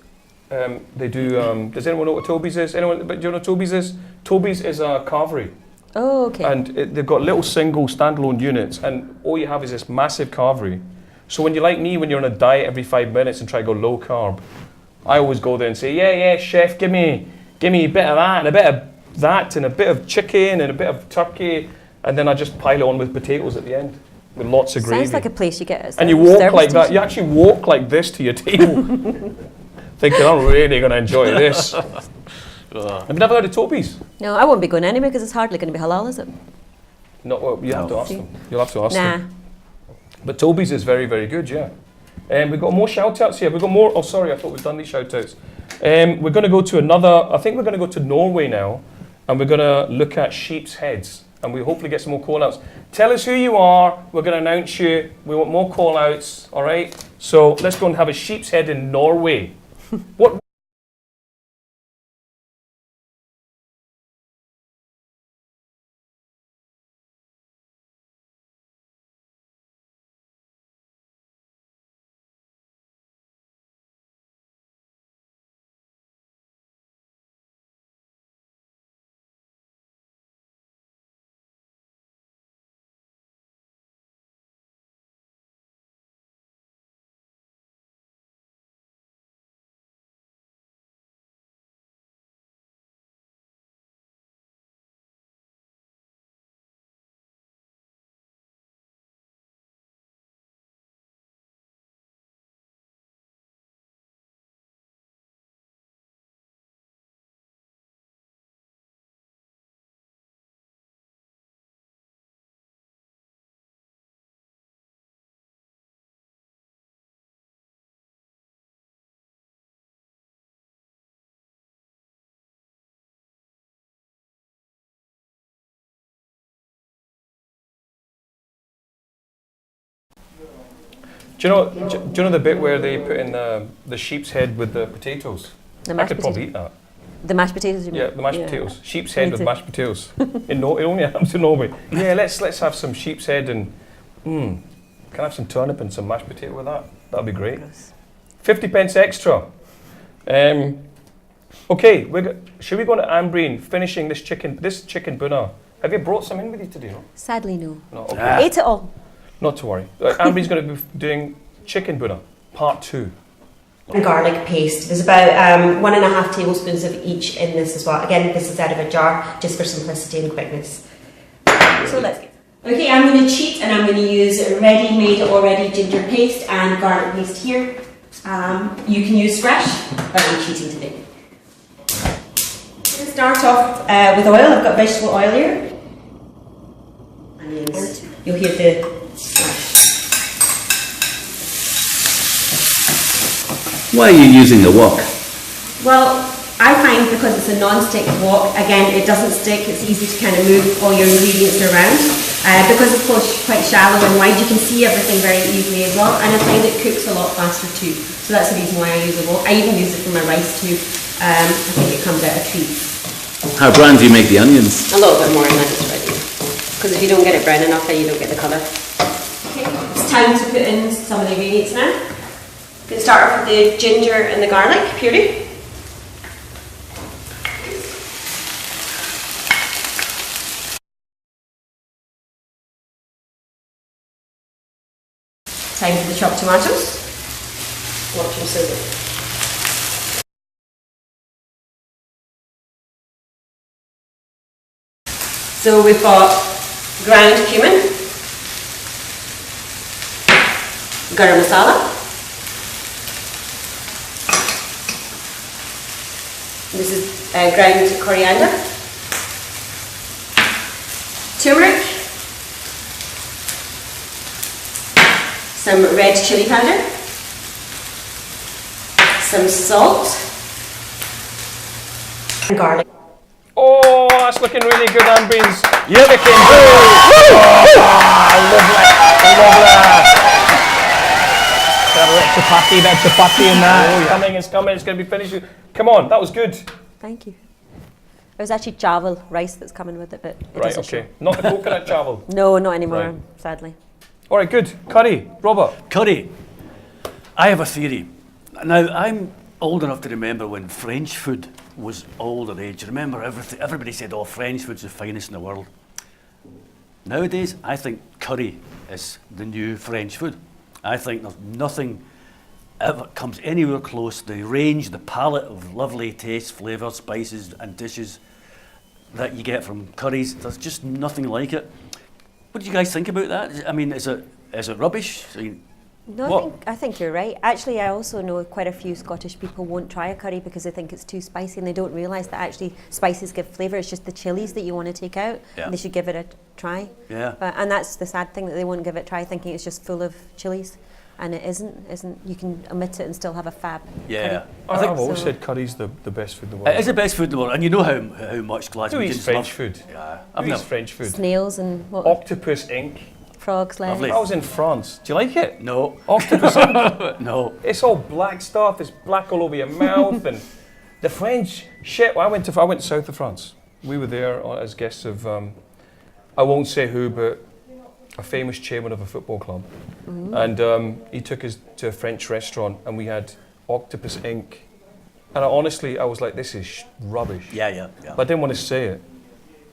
they do. Does anyone know what Toby's is? Anyone? But do you know what Toby's is? Toby's is a carvery. Oh, okay. And they've got little single standalone units, and all you have is this massive carvery. So when you're like me, when you're on a diet every 5 minutes and try to go low carb, I always go there and say, yeah, chef, give me a bit of that and a bit of that and a bit of chicken and a bit of turkey, and then I just pile it on with potatoes at the end with lots of gravy. Sounds like a place you get at and you walk like that. You actually walk like this to your table, thinking I'm really going to enjoy this. Have you never heard of Toby's? No, I won't be going anywhere because it's hardly going to be halal, is it? No, well, you have to ask them. You'll have to ask Nah. them. But Toby's is very, very good, yeah. We've got more shout-outs here. We've got more. Oh, sorry, I thought we'd done these shout-outs. We're going to go to another. I think we're going to go to Norway now, and we're going to look at sheep's heads, and we hopefully get some more call-outs. Tell us who you are. We're going to announce you. We want more call-outs. All right. So let's go and have a sheep's head in Norway. What? Do you know the bit where they put in the sheep's head with the potatoes? I could probably eat that. The mashed potatoes, you mean? Yeah, the mashed potatoes. Sheep's head with mashed potatoes. It only happens in Norway. Yeah, let's have some sheep's head and can I have some turnip and some mashed potato with that? That'd be great. 50 pence extra. Okay, should we go to Ambreen finishing this chicken Bhoona? Have you brought some in with you today? No? Sadly, no. No. Okay. I ate it all. Not to worry. Ambreen's going to be doing chicken Bhoona, part 2. And garlic paste. There's about 1.5 tablespoons of each in this as well. Again, this is out of a jar, just for simplicity and quickness. So let's get. Okay, I'm going to cheat and I'm going to use ready-made already ginger paste and garlic paste here. You can use fresh, but I'm cheating today. Let's start off with oil. I've got vegetable oil here. Onions. You'll hear the Why are you using the wok? Well, I find because it's a non-stick wok, again, it doesn't stick, it's easy to kind of move all your ingredients around. Because it's quite shallow and wide, you can see everything very easily as well, and I find it cooks a lot faster too. So that's the reason why I use a wok. I even use it for my rice too. I think it comes out a treat. How brown do you make the onions? A little bit more and then it's ready. Because if you don't get it brown enough, then you don't get the colour. Okay, it's time to put in some of the ingredients now. Going to start off with the ginger and the garlic puree. Time for the chopped tomatoes. Watch them sizzle. So we've got ground cumin, garam masala. This is ground coriander, turmeric, some red chili powder, some salt, and garlic. Oh, that's looking really good, Ambreen's chicken. Lovely. That chapati in that. It's coming, it's going to be finished. Come on, that was good. Thank you. It was actually chaval rice that's coming with it, but it Right, is a okay. show. Not the coconut chavel. No, not anymore, Right. sadly. All right, good. Curry, Robert. Curry. I have a theory. Now, I'm old enough to remember when French food was all the rage. Remember, everybody said, oh, French food's the finest in the world. Nowadays, I think curry is the new French food. I think there's nothing ever comes anywhere close. The range, the palette of lovely tastes, flavours, spices and dishes that you get from curries, there's just nothing like it. What do you guys think about that? I mean, is it rubbish? I mean, No, I think you're right. Actually, I also know quite a few Scottish people won't try a curry because they think it's too spicy and they don't realise that actually spices give flavour. It's just the chilies that you want to take out. Yeah. And they should give it a try. Yeah. And that's the sad thing, that they won't give it a try thinking it's just full of chilies. And it isn't. You can omit it and still have a fab curry. I've always said curry's the best food in the world. It is the best food in the world, and you know how much Glaswegians Who eats French food? Yeah. Who eats French food? Snails and what? Octopus ink. Frogs' legs. Lovely. I was in France. Do you like it? No. Octopus ink? No. It's all black stuff. It's black all over your mouth, and the French shit. I went to south of France. We were there as guests of I won't say who, but a famous chairman of a football club, and he took us to a French restaurant, and we had octopus ink, and I was like, this is rubbish. Yeah. But I didn't want to say it,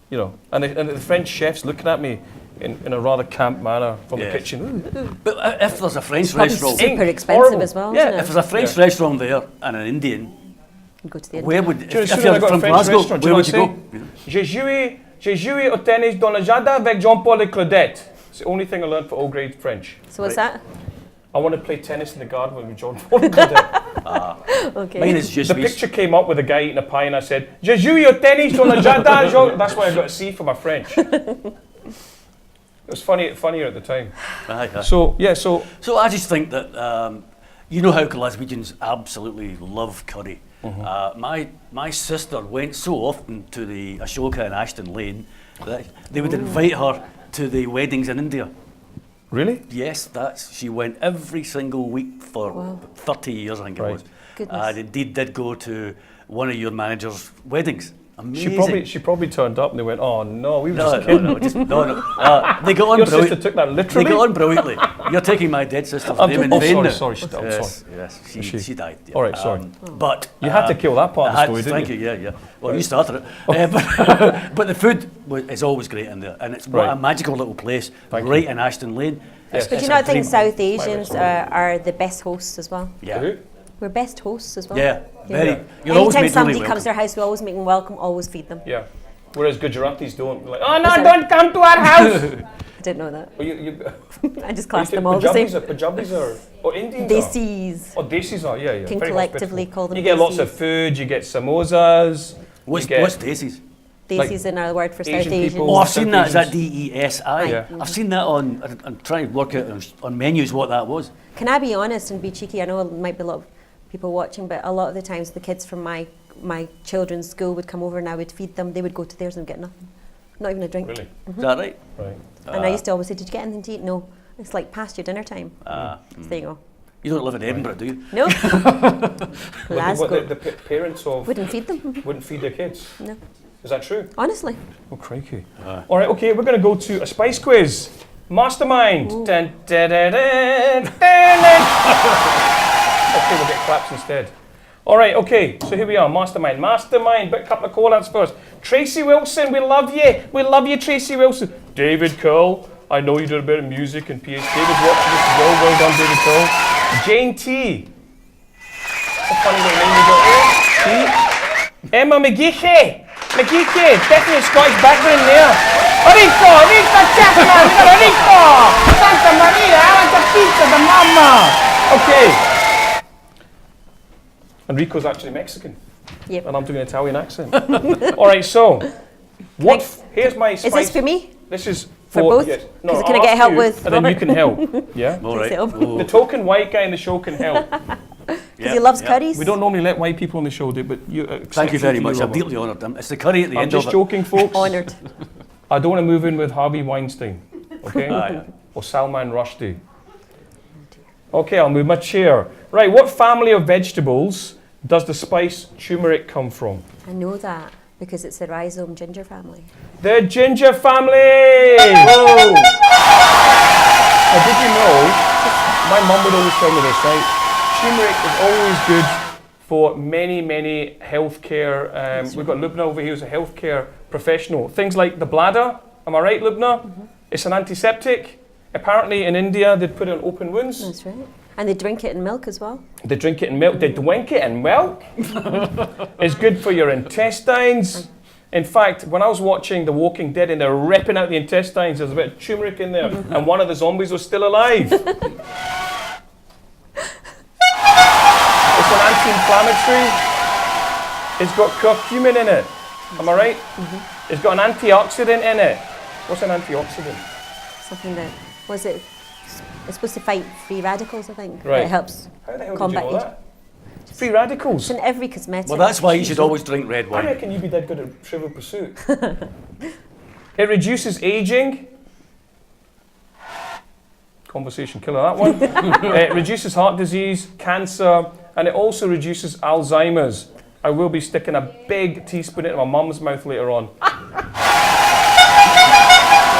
you know. And the French chefs looking at me in a rather camp manner from the kitchen. But if there's a French It's probably restaurant, super expensive horrible. as well. yeah, isn't if it? there's a French restaurant there and an Indian, You go to the where would Do you know, if as soon as you're I got from a French Glasgow, restaurant, do where you would you know go? what I say? J'ai joué au tennis dans le jardin avec Jean-Paul et Claudette. It's the only thing I learned for all grade French. So what's that? I want to play tennis in the garden with Jean-Paul and Claudette. Okay. Mine is just The picture came up with a guy eating a pie, and I said, "J'ai joué au tennis dans le jardin." That's why I got a C for my French. It was funnier at the time. So I just think that you know how Glaswegians absolutely love curry. My sister went so often to the Ashoka in Ashton Lane that they would invite her to the weddings in India. Really? Yes, she went every single week for 30 years, I think it was. Goodness. And indeed did go to one of your manager's weddings. Amazing. She probably turned up and they went, "Oh no, we were just kidding." No. They got on Your brilliantly. sister took that literally. They got on brilliantly. You're taking my dead sister's name in vain now. Sorry. Yes, she died. Yeah. All right, sorry. But You had to kill that part of the story, didn't thank you? you. Yeah. Well, you started it. But the food is always great in there, and it's what a magical little place right in Ashton Lane. Yes. But It's you know, a I think dream. South Asians are the best hosts as well. Yeah. Who? We're best hosts as well. Yeah. Very. Yeah. You're always Anytime made somebody really comes to our house, we always make them welcome, always feed them. Yeah. Whereas Gujaratis don't. Like, "Oh no, don't come to our house." I didn't know that. Well, you I just class them all the same. Punjabis are, or Indians Desis. are. Oh, Desis are, yeah. Can very collectively hospitable. call them You get lots Desis. of food, you get samosas. What's you get Desis? Desis like is another word for South Asian Asians. people. Oh, I've seen that. Is that Asians. DESI? Yeah. I've seen that on. I'm trying to work out on menus what that was. Can I be honest and be cheeky? I know there might be a lot of people watching, but a lot of the times the kids from my children's school would come over and I would feed them. They would go to theirs and get nothing. Not even a drink. Really? Is that right? Right. And I used to always say, "Did you get anything to eat?" No. It's like past your dinner time. So there you go. You don't live in Edinburgh, do you? No. What Glasgow. the parents of Wouldn't feed them. wouldn't feed their kids. No. Is that true? Honestly. Oh, crikey. All right, okay, we're going to go to a spice quiz. Mastermind. Dun, dun, dun, dun, dun, dun. Okay, we'll get claps instead. All right, okay, so here we are, Mastermind. But a couple of call-outs first. Tracy Wilson, we love you. We love you, Tracy Wilson. David Cole, I know you did a bit of music and PhD. David's watching this as well. Well done, David Cole. Jane T. That's a funny little name you got there. T. Emma McGeechy, definitely a Scottish background there. Rico, Chapman, Rico, Santa Maria, I want a pizza, the mama. Okay. And Rico's actually Mexican. Yep. And I'm doing an Italian accent. All right, so here's my spice. Is this for me? This is For both? Yes. Can I I'll get ask help you, with and then you Robert? can help. Yeah. All right. help. The token white guy in the show can help. Because he loves curries. We don't normally let white people on the show do, but you. Thank you very much. I'm Robert. deeply honoured. It's the curry at the I'm end just of it. joking, folks. Honoured. I don't want to move in with Harvey Weinstein, okay? Aye. Or Salman Rushdie. Okay, I'll move my chair. Right, what family of vegetables does the spice turmeric come from? I know that because it's the rhizome ginger family. The ginger family! Whoa. Now, did you know, my mum would always tell me this, right? Turmeric is always good for many healthcare. We've got Lubna over here who's a healthcare professional. Things like the bladder, am I right, Lubna? It's an antiseptic. Apparently in India they'd put it on open wounds. That's right. And they drink it in milk as well. They drink it in milk. They drink it in milk. It's good for your intestines. In fact, when I was watching The Walking Dead and they're ripping out the intestines, there's a bit of turmeric in there, and one of the zombies was still alive. It's an anti-inflammatory. It's got curcumin in it. Am I right? It's got an antioxidant in it. What's an antioxidant? Something that, was it, it's supposed to fight free radicals, I think. Right. It helps How the hell combat did you know that? Free radicals. It's in every cosmetic. Well, that's why you should always drink red I wine. reckon you'd be that good at Trivial Pursuit. It reduces aging. Conversation killer, that one. It reduces heart disease, cancer, and it also reduces Alzheimer's. I will be sticking a big teaspoon into my mum's mouth later on.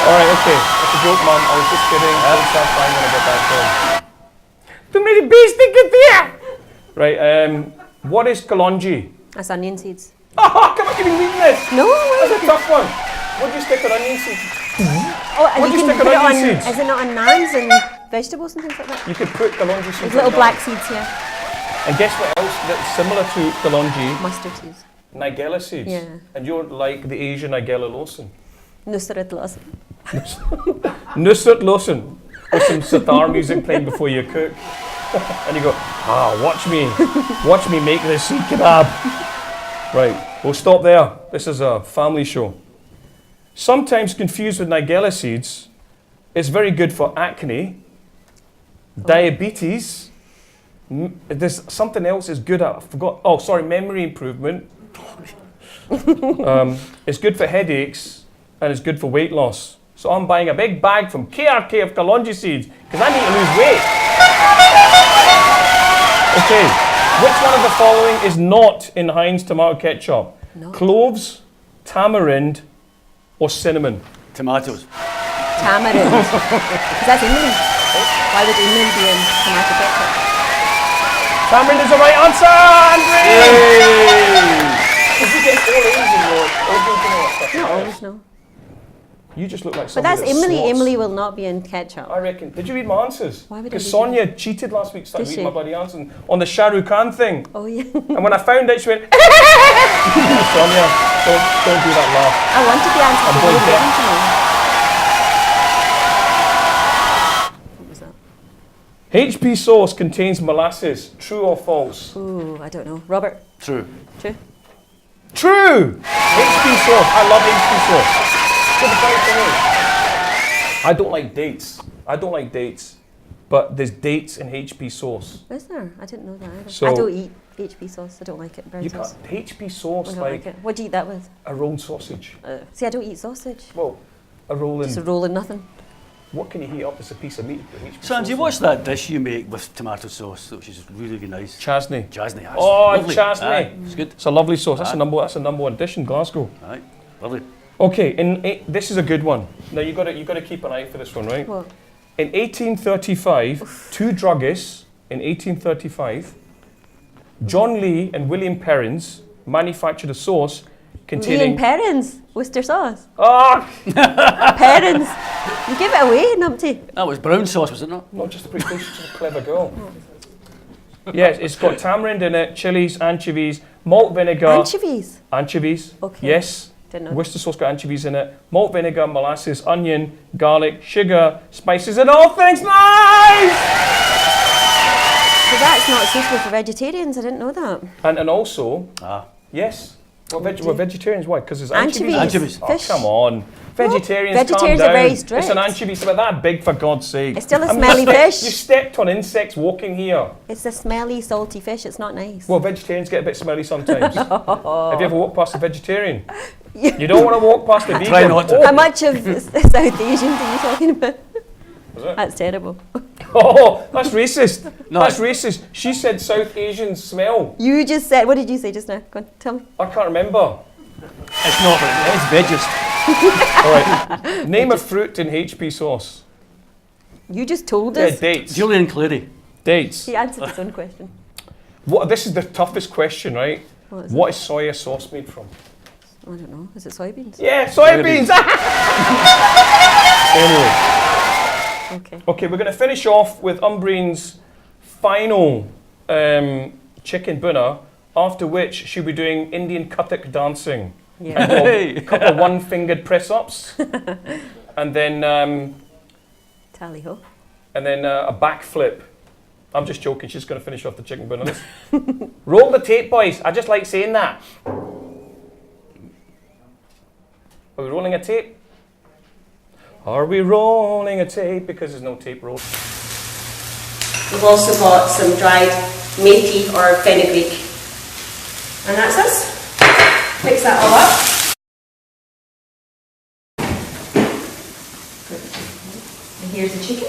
Alright, okay. That's a joke, Mum. I was just kidding. I'll start crying when I get back home. Too many bees to get there! Right, what is kalonji? That's onion seeds. Oh, come on, can you read this? No, That's a tough one. What do you stick on onion seeds? Oh, and What do you you can stick put it on on, onion seeds? is it not on naans and vegetables and things like that? You could put kalonji seeds There's little on black that. seeds here. And guess what else that's similar to kalonji? Mustard seeds. Nigella seeds. Yeah. And you're like the Asian Nigella Lawson. Nusrat Lawson. Nusrat Lawson. With some sitar music playing before you cook. And you go, watch me make this seed kebab. Right, we'll stop there. This is a family show. Sometimes confused with Nigella seeds, it's very good for acne, diabetes. There's something else is good at, I forgot. Oh, sorry, memory improvement. It's good for headaches and it's good for weight loss. So I'm buying a big bag from KRK of kalonji seeds because I need to lose weight. Okay, which one of the following is not in Heinz tomato ketchup? No. Cloves, tamarind, or cinnamon? Tomatoes. Tamarind. Because that's England. Why would England be in tomato ketchup? Tamarind is the right answer, Andre! Did you get all A's in your stuff? Not always, no. You just look like But somebody that's that Emily. slots. Emily will not be in ketchup. I reckon. Did you read my answers? Why would I Because read Sonia cheated last week, started Did reading she? my bloody answers on the Shah Rukh Khan thing. Oh, yeah. And when I found out, she went, Sonia, don't do that laugh. I wanted the answer I'm to going be deaf. given to me. What was that? HP sauce contains molasses. True or false? Ooh, I don't know. Robert, True. true? True! HP sauce. I love HP sauce. So the funny thing is, I don't like dates. But there's dates in HP sauce. Is there? I didn't know that either. So- I don't eat HP sauce. I don't like it. Brown You sauce. got HP I sauce don't like like it. What do you eat that with? a rolled sausage. See, I don't eat sausage. Well, a roll Just a in. roll in nothing. What can you heat up as a piece of meat? with HP Sandy, sauce? what's that dish you make with tomato sauce, which is really, really nice? Chasney. Jasny. That's Oh, lovely. chasney. Aye, it's good. It's a lovely sauce. That's Aye. a number one dish in Glasgow. Aye, lovely. Okay, this is a good one. Now you got to keep an eye for this one, right? What? In 1835, two druggists in 1835, John Lee and William Perrins manufactured a sauce Lee and containing. Perrins. Worcester sauce. Ah, Perrins. You give it away, numpty. That was brown sauce, was it not? not just a pretty face, she's a clever girl. Yes, it's got tamarind in it, chilies, anchovies, malt vinegar. Anchovies. Anchovies. Okay. Yes. Didn't know. Worcester sauce got anchovies in it, malt vinegar, molasses, onion, garlic, sugar, spices, and all things nice! So that's not suitable for vegetarians. I didn't know that. And also, Ah. yes, we're vegetarians. Why? Because there's Anchovies. Anchovies. Oh, Fish. come on. Vegetarians, Vegetarians calm are very down. strict. It's an anchovy, it's about that big, for God's sake. It's still a I mean, smelly you fish. You stepped on insects walking here. It's a smelly, salty fish. It's not nice. Well, vegetarians get a bit smelly sometimes. Have you ever walked past a vegetarian? You don't want to walk past a vegan. Try not to. Oh, How much of South Asians are you talking about? Was it? That's terrible. Oh, that's racist. No. That's racist. She said South Asians smell. You just said, what did you say just now? Go on, tell me. I can't remember. It's not, but it's veggies. All right. Name a fruit in HP sauce. You just told Yeah, us. dates. Julian Clary. Dates. He answered his own question. This is the toughest question, right? What is soya sauce made from? I don't know. Is it soybeans? Yeah, soybeans. Anyway. Okay. Okay, we're going to finish off with Umbrian's final chicken bhuna, after which she'll be doing Indian Kathak dancing. Yeah. A couple of one-fingered press-ups. And then Tally ho. and then a backflip. I'm just joking, she's going to finish off the chicken bhuna. Roll the tape, boys. I just like saying that. Are we rolling a tape? Are we rolling a tape? Because there's no tape roll. We've also got some dried methi or fenugreek. And that's us. Mix that all up. And here's the chicken.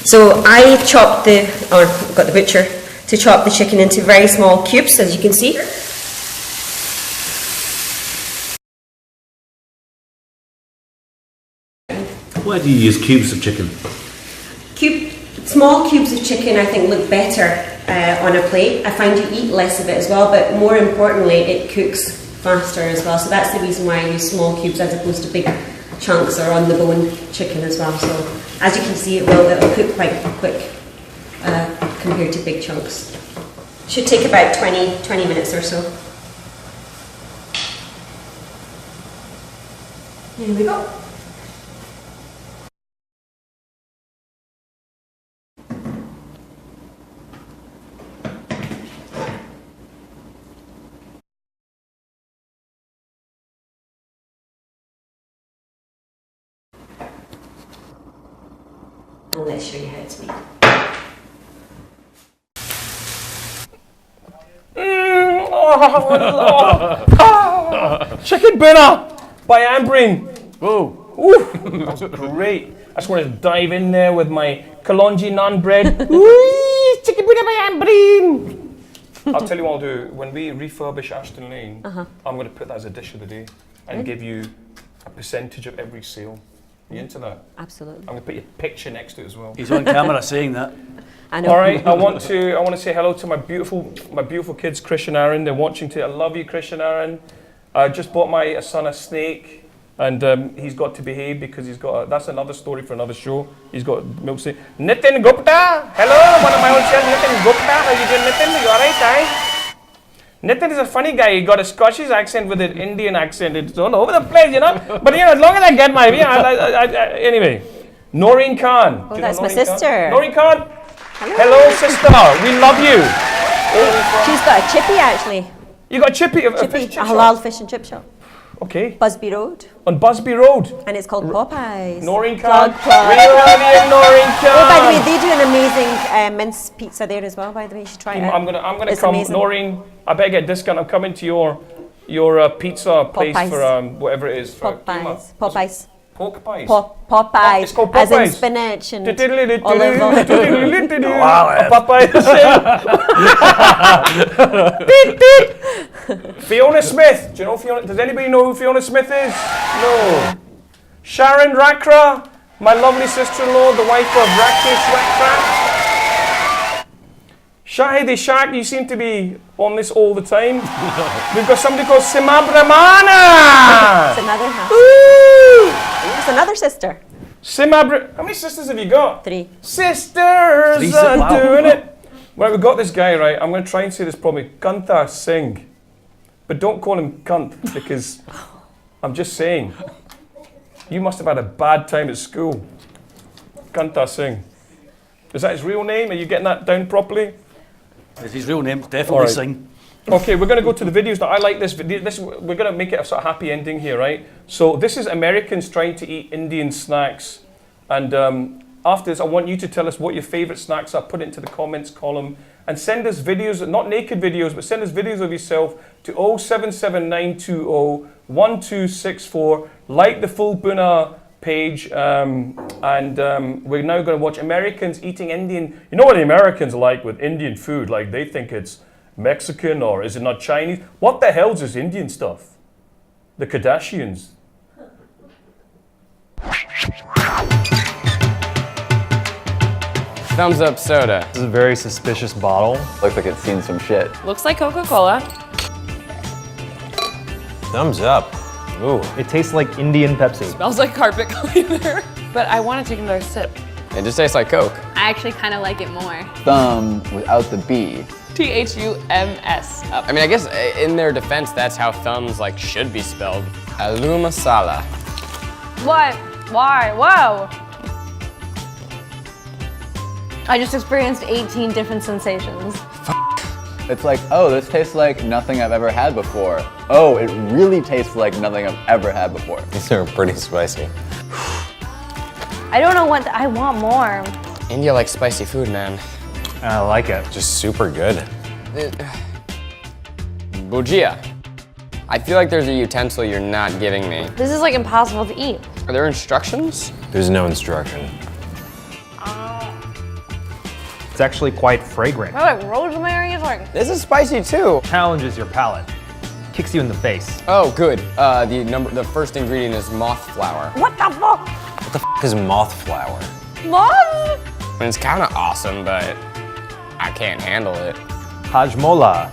So I chopped got the butcher to chop the chicken into very small cubes, as you can see. Why do you use cubes of chicken? Small cubes of chicken I think look better on a plate. I find you eat less of it as well, but more importantly it cooks faster as well. So that's the reason why I use small cubes as opposed to big chunks or on the bone chicken as well. So as you can see it'll cook quite quick compared to big chunks. Should take about 20 minutes or so. Here we go. And let's show you how it's made. Chicken bhuna by Umbrian. Whoa. Ooh, that was great. I just want to dive in there with my kalonji naan bread. Ooh, chicken bhuna by Umbrian. I'll tell you what I'll do. When we refurbish Ashton Lane, I'm going to put that as a dish of the day and give you a percentage of every sale. Are you into that? Absolutely. I'm going to put your picture next to it as well. He's on camera saying that. I know. All right, I want to say hello to my beautiful kids, Chris and Aaron. They're watching today. I love you, Chris and Aaron. I just bought my son a snake, and he's got to behave because he's got. That's another story for another show. He's got milk snake. Nitin Gupta, hello, one of my old friends, Nitin Gupta. How you doing, Nitin? You alright, guy? Nitin is a funny guy. He got a Scottish accent with an Indian accent. It's all over the place, you know. But as long as I get my anyway. Noreen Khan. Oh, that's my sister. Noreen Khan. Hello, sister. We love you. She's got a chippy actually. You got a chippy, a Chippy, fish a chip halal shop? fish and chip shop. Okay. Busby Road. On Busby Road. And it's called Popeyes. Noreen Khan. Plug. We love you, Noreen Khan. Oh, by the way, they do an amazing mince pizza there as well. By the way, you should try it. I'm gonna It's come, amazing. Noreen. I better get a discount. I'm coming to your pizza place Popeyes. for whatever it is. For Popeyes. Popeyes. Pork pies. Popeyes. It's called As in Popeyes. spinach and olive oil. Wow, Popeyes. Fiona Smith. Do you know Fiona? Does anybody know who Fiona Smith is? No. Sharon Rakra, my lovely sister-in-law, the wife of Rakesh Rakra. Shahidi Shak, you seem to be on this all the time. We've got somebody called Sima Brahmana. It's another half. Woo! It's another sister. How many sisters have you got? 3. Sisters Three, are wow. doing it. Right, we've got this guy, right? I'm going to try and say this probably. Kanta Singh. But don't call him cunt, because I'm just saying. You must have had a bad time at school. Kanta Singh. Is that his real name? Are you getting that down properly? It's his real name, definitely All right. Singh. Okay, we're going to go to the videos now. I like this video. We're going to make it a sort of happy ending here, right? So this is Americans trying to eat Indian snacks. And after this, I want you to tell us what your favourite snacks are. Put it into the comments column. And send us videos, not naked videos, but send us videos of yourself to 077920 1264. Like the Full Bhoona page. We're now going to watch Americans eating Indian. You know what the Americans like with Indian food? Like they think it's Mexican, or is it not Chinese? What the hell's this Indian stuff? The Kardashians. Thumbs up soda. This is a very suspicious bottle. Looks like it's seen some shit. Looks like Coca-Cola. Thumbs up. Ooh. It tastes like Indian Pepsi. Smells like carpet cleaner. But I want to take another sip. It just tastes like Coke. I actually kind of like it more. Thumb without the B. T-H-U-M-S. I mean, I guess in their defense, that's how thumbs like should be spelled. Masala. What? Why? Whoa! I just experienced 18 different sensations. It's like, oh, this tastes like nothing I've ever had before. Oh, it really tastes like nothing I've ever had before. These are pretty spicy. I don't know what, I want more. India likes spicy food, man. I like it. Just super good. Bujia. I feel like there's a utensil you're not giving me. This is like impossible to eat. Are there instructions? There's no instruction. It's actually quite fragrant. I like rosemary. It's like This is spicy too. Challenges your palate. Kicks you in the face. Oh, good. The first ingredient is moth flour. what the fuck? What the f is moth flour? Mom? I mean, it's kind of awesome, but I can't handle it. Hajmola.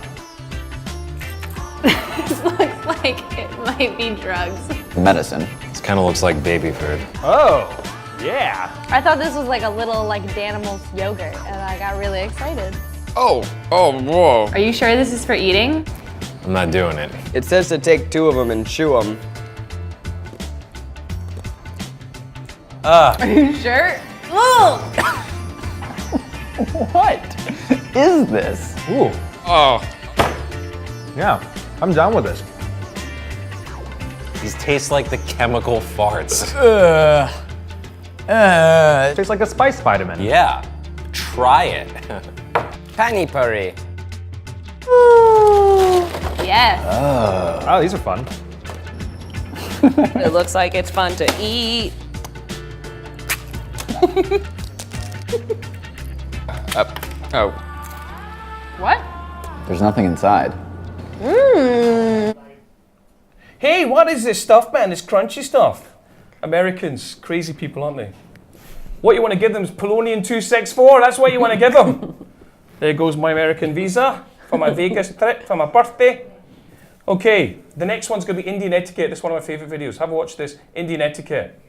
This looks like it might be drugs. Medicine. This kind of looks like baby food. Oh, yeah. I thought this was like a little like Danimals yogurt, and I got really excited. Oh, whoa. Are you sure this is for eating? I'm not doing it. It says to take 2 of them and chew them. Are you sure? Ugh! What is this? Ooh. Oh. Yeah, I'm down with this. These taste like the chemical farts. Tastes like a spice vitamin. Yeah, try it. Pani puri. Yes. Oh, these are fun. It looks like it's fun to eat. Oh. What? There's nothing inside. Hey, what is this stuff, man? This crunchy stuff. Americans, crazy people, aren't they? What you want to give them is Polonian 264. That's what you want to give them. There goes my American visa for my Vegas trip for my birthday. Okay, the next one's going to be Indian etiquette. This is one of my favorite videos. Have a watch this. Indian etiquette.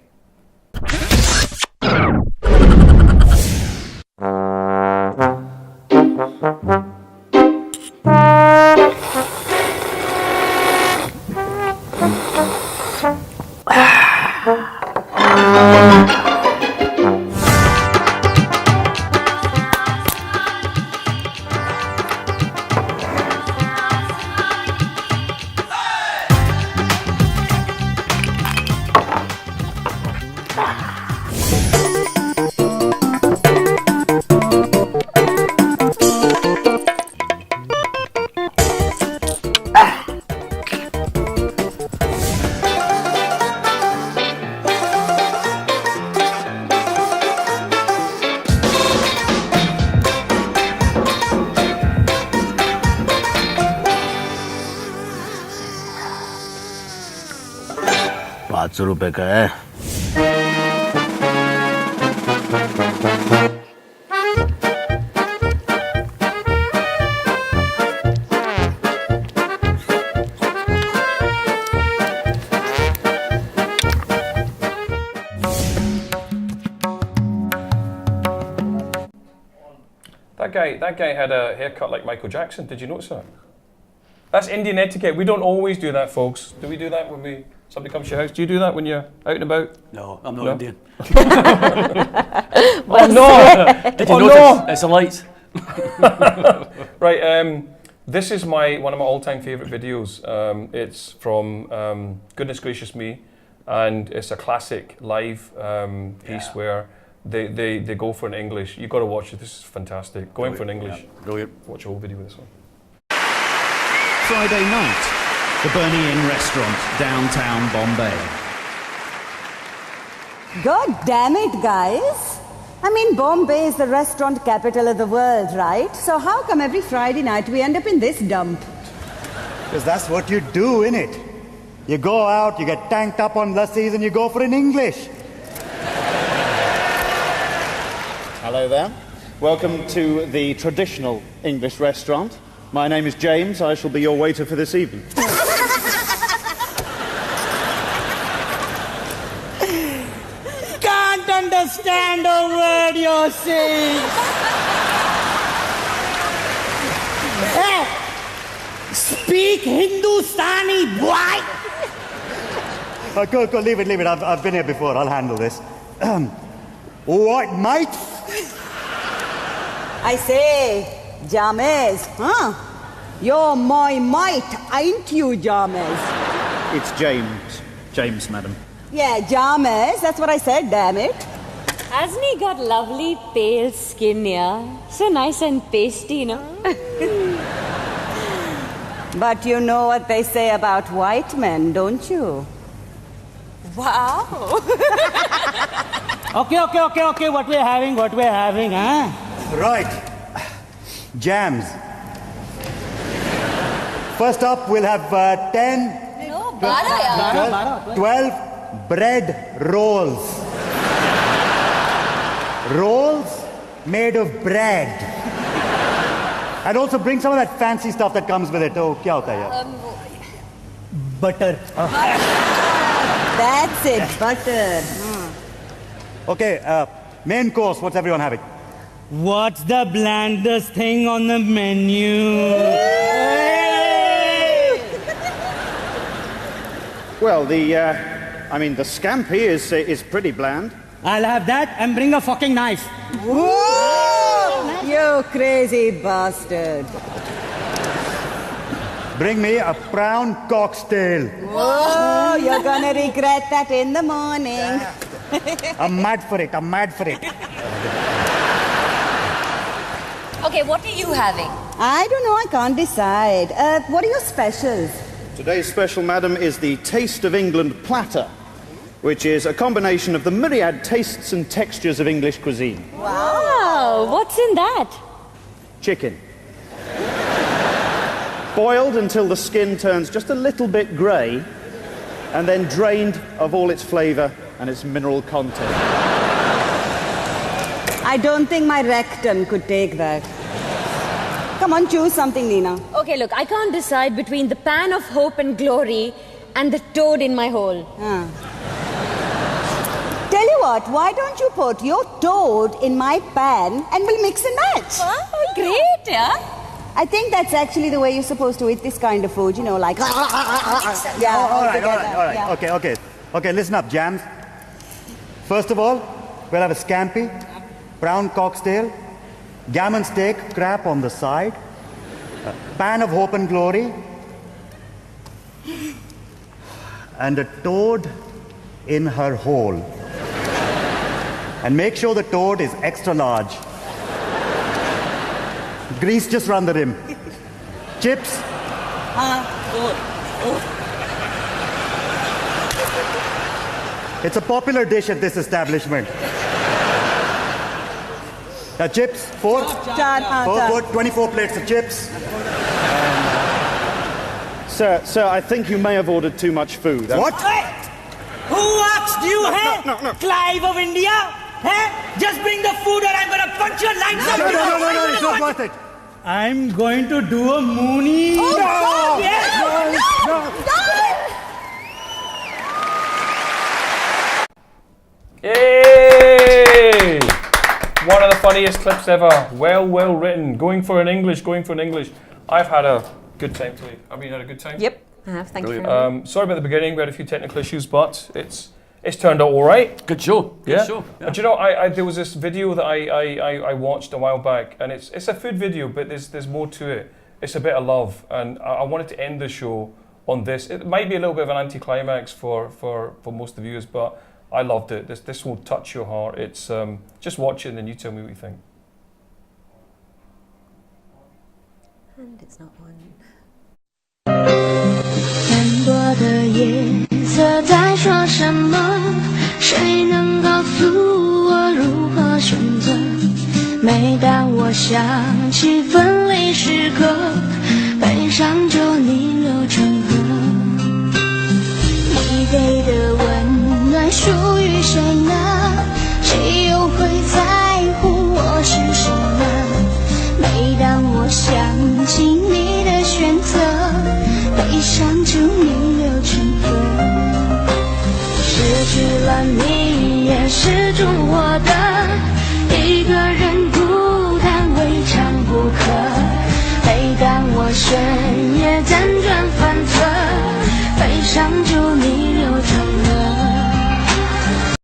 ₹500 का है. That guy had a haircut like Michael Jackson. Did you notice that? That's Indian etiquette. We don't always do that, folks. Do we do that when somebody comes to your house? Do you do that when you're out and about? No, I'm not No? Indian. Oh no! Did you Oh, notice? no! It's the lights. Right, this is one of my all-time favourite videos. It's from Goodness Gracious Me, and it's a classic live piece where they go for an English. You've got to watch it. This is fantastic. Going for an English. Yeah, brilliant. Watch a whole video of this one. Friday night, the Burnie Inn restaurant, downtown Bombay. God damn it, guys. I mean, Bombay is the restaurant capital of the world, right? So how come every Friday night we end up in this dump? Because that's what you do, innit? You go out, you get tanked up on lassies, and you go for an English. Hello there. Welcome to the traditional English restaurant. My name is James. I shall be your waiter for this evening. Can't understand a word you're saying. Hey, speak Hindustani, boy. Go, leave it. I've been here before. I'll handle this. What, mate? I say, James, huh? You're my mate, ain't you, James? It's James. James, madam. Yeah, James, that's what I said, damn it. Hasn't he got lovely pale skin, yeah? So nice and pasty, you know? But you know what they say about white men, don't you? Wow. Okay. What we're having, huh? Right. Jams. First up, we'll have 12 bread rolls. Rolls made of bread. And also bring some of that fancy stuff that comes with it. Oh, kya hota hai? Butter. That's it, butter. Okay, main course, what's everyone having? What's the blandest thing on the menu? Well, the scampi is pretty bland. I'll have that and bring a fucking knife. Whoa! You crazy bastard. Bring me a brown cocktail. Whoa, you're gonna regret that in the morning. I'm mad for it. Okay, what are you having? I don't know, I can't decide. What are your specials? Today's special, madam, is the Taste of England platter, which is a combination of the myriad tastes and textures of English cuisine. Wow, what's in that? Chicken. Boiled until the skin turns just a little bit grey, and then drained of all its flavour and its mineral content. I don't think my rectum could take that. Come on, choose something, Nina. Okay, look, I can't decide between the pan of hope and glory and the toad in my hole. Tell you what, why don't you put your toad in my pan and we'll mix and match? Oh, great, yeah? I think that's actually the way you're supposed to eat this kind of food, you know, like... Yeah, all right. Yeah. Okay, listen up, Jams. First of all, we'll have a scampi, brown cocktail, gammon steak, crab on the side, a pan of hope and glory, and a toad in her hole. And make sure the toad is extra large. Grease just around the rim. Chips. It's a popular dish at this establishment. Chips, 4? 24 plates of chips. Sir, I think you may have ordered too much food. What? Who asked you, hey? No. Clive of India? Hey? Just bring the food or I'm gonna punch your lights out. No, it's not worth it. I'm going to do a Mooney. Oh, God! Yes. No! Yay! One of the funniest clips ever. Well written. Going for an English. I've had a good time today. Have you had a good time? Yep, I have. Thank you. Sorry about the beginning. We had a few technical issues, but it's turned out all right. Good show. Yeah. Good show. Yeah. And do you know, there was this video that I watched a while back, and it's a food video, but there's more to it. It's a bit of love, and I wanted to end the show on this. It might be a little bit of an anticlimax for most of you, but I loved it. This will touch your heart. It's just watch it and then you tell me what you think. And it's not one. 斑驳的夜色在说什么？谁能告诉我如何选择？每当我想起分离时刻，悲伤就逆流成河。你给的温暖属于谁呢？谁又会在乎我是谁呢？去了你也是祝我的，一个人孤单未尝不可。每当我深夜辗转反侧，悲伤就逆流成河。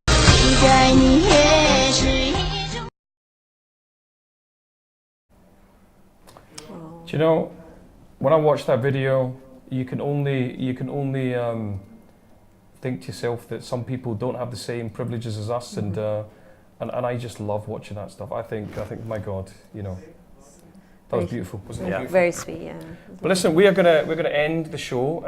期待你也是一种。 Do you know, when I watched that video, you can only think to yourself that some people don't have the same privileges as us, and I just love watching that stuff. I think my God, you know, that was beautiful, wasn't it? Yeah. Very sweet, yeah. But listen, we're gonna end the show.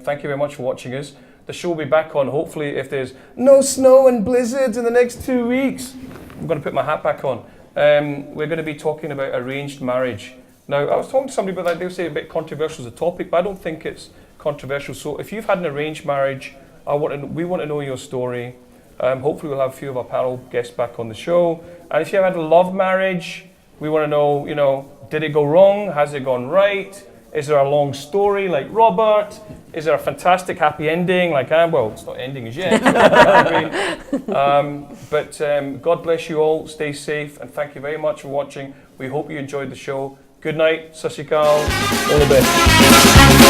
Thank you very much for watching us. The show will be back on, hopefully, if there's no snow and blizzards in the next 2 weeks. I'm going to put my hat back on. We're going to be talking about arranged marriage. Now, I was talking to somebody about that. They'll say a bit controversial as a topic, but I don't think it's controversial. So if you've had an arranged marriage, we want to know your story. Hopefully we'll have a few of our panel guests back on the show. And if you have had a love marriage, we want to know, you know, did it go wrong? Has it gone right? Is there a long story like Robert? Is there a fantastic happy ending like well, it's not ending as yet. But God bless you all. Stay safe, and thank you very much for watching. We hope you enjoyed the show. Good night. Sat Sri Akal. All the best.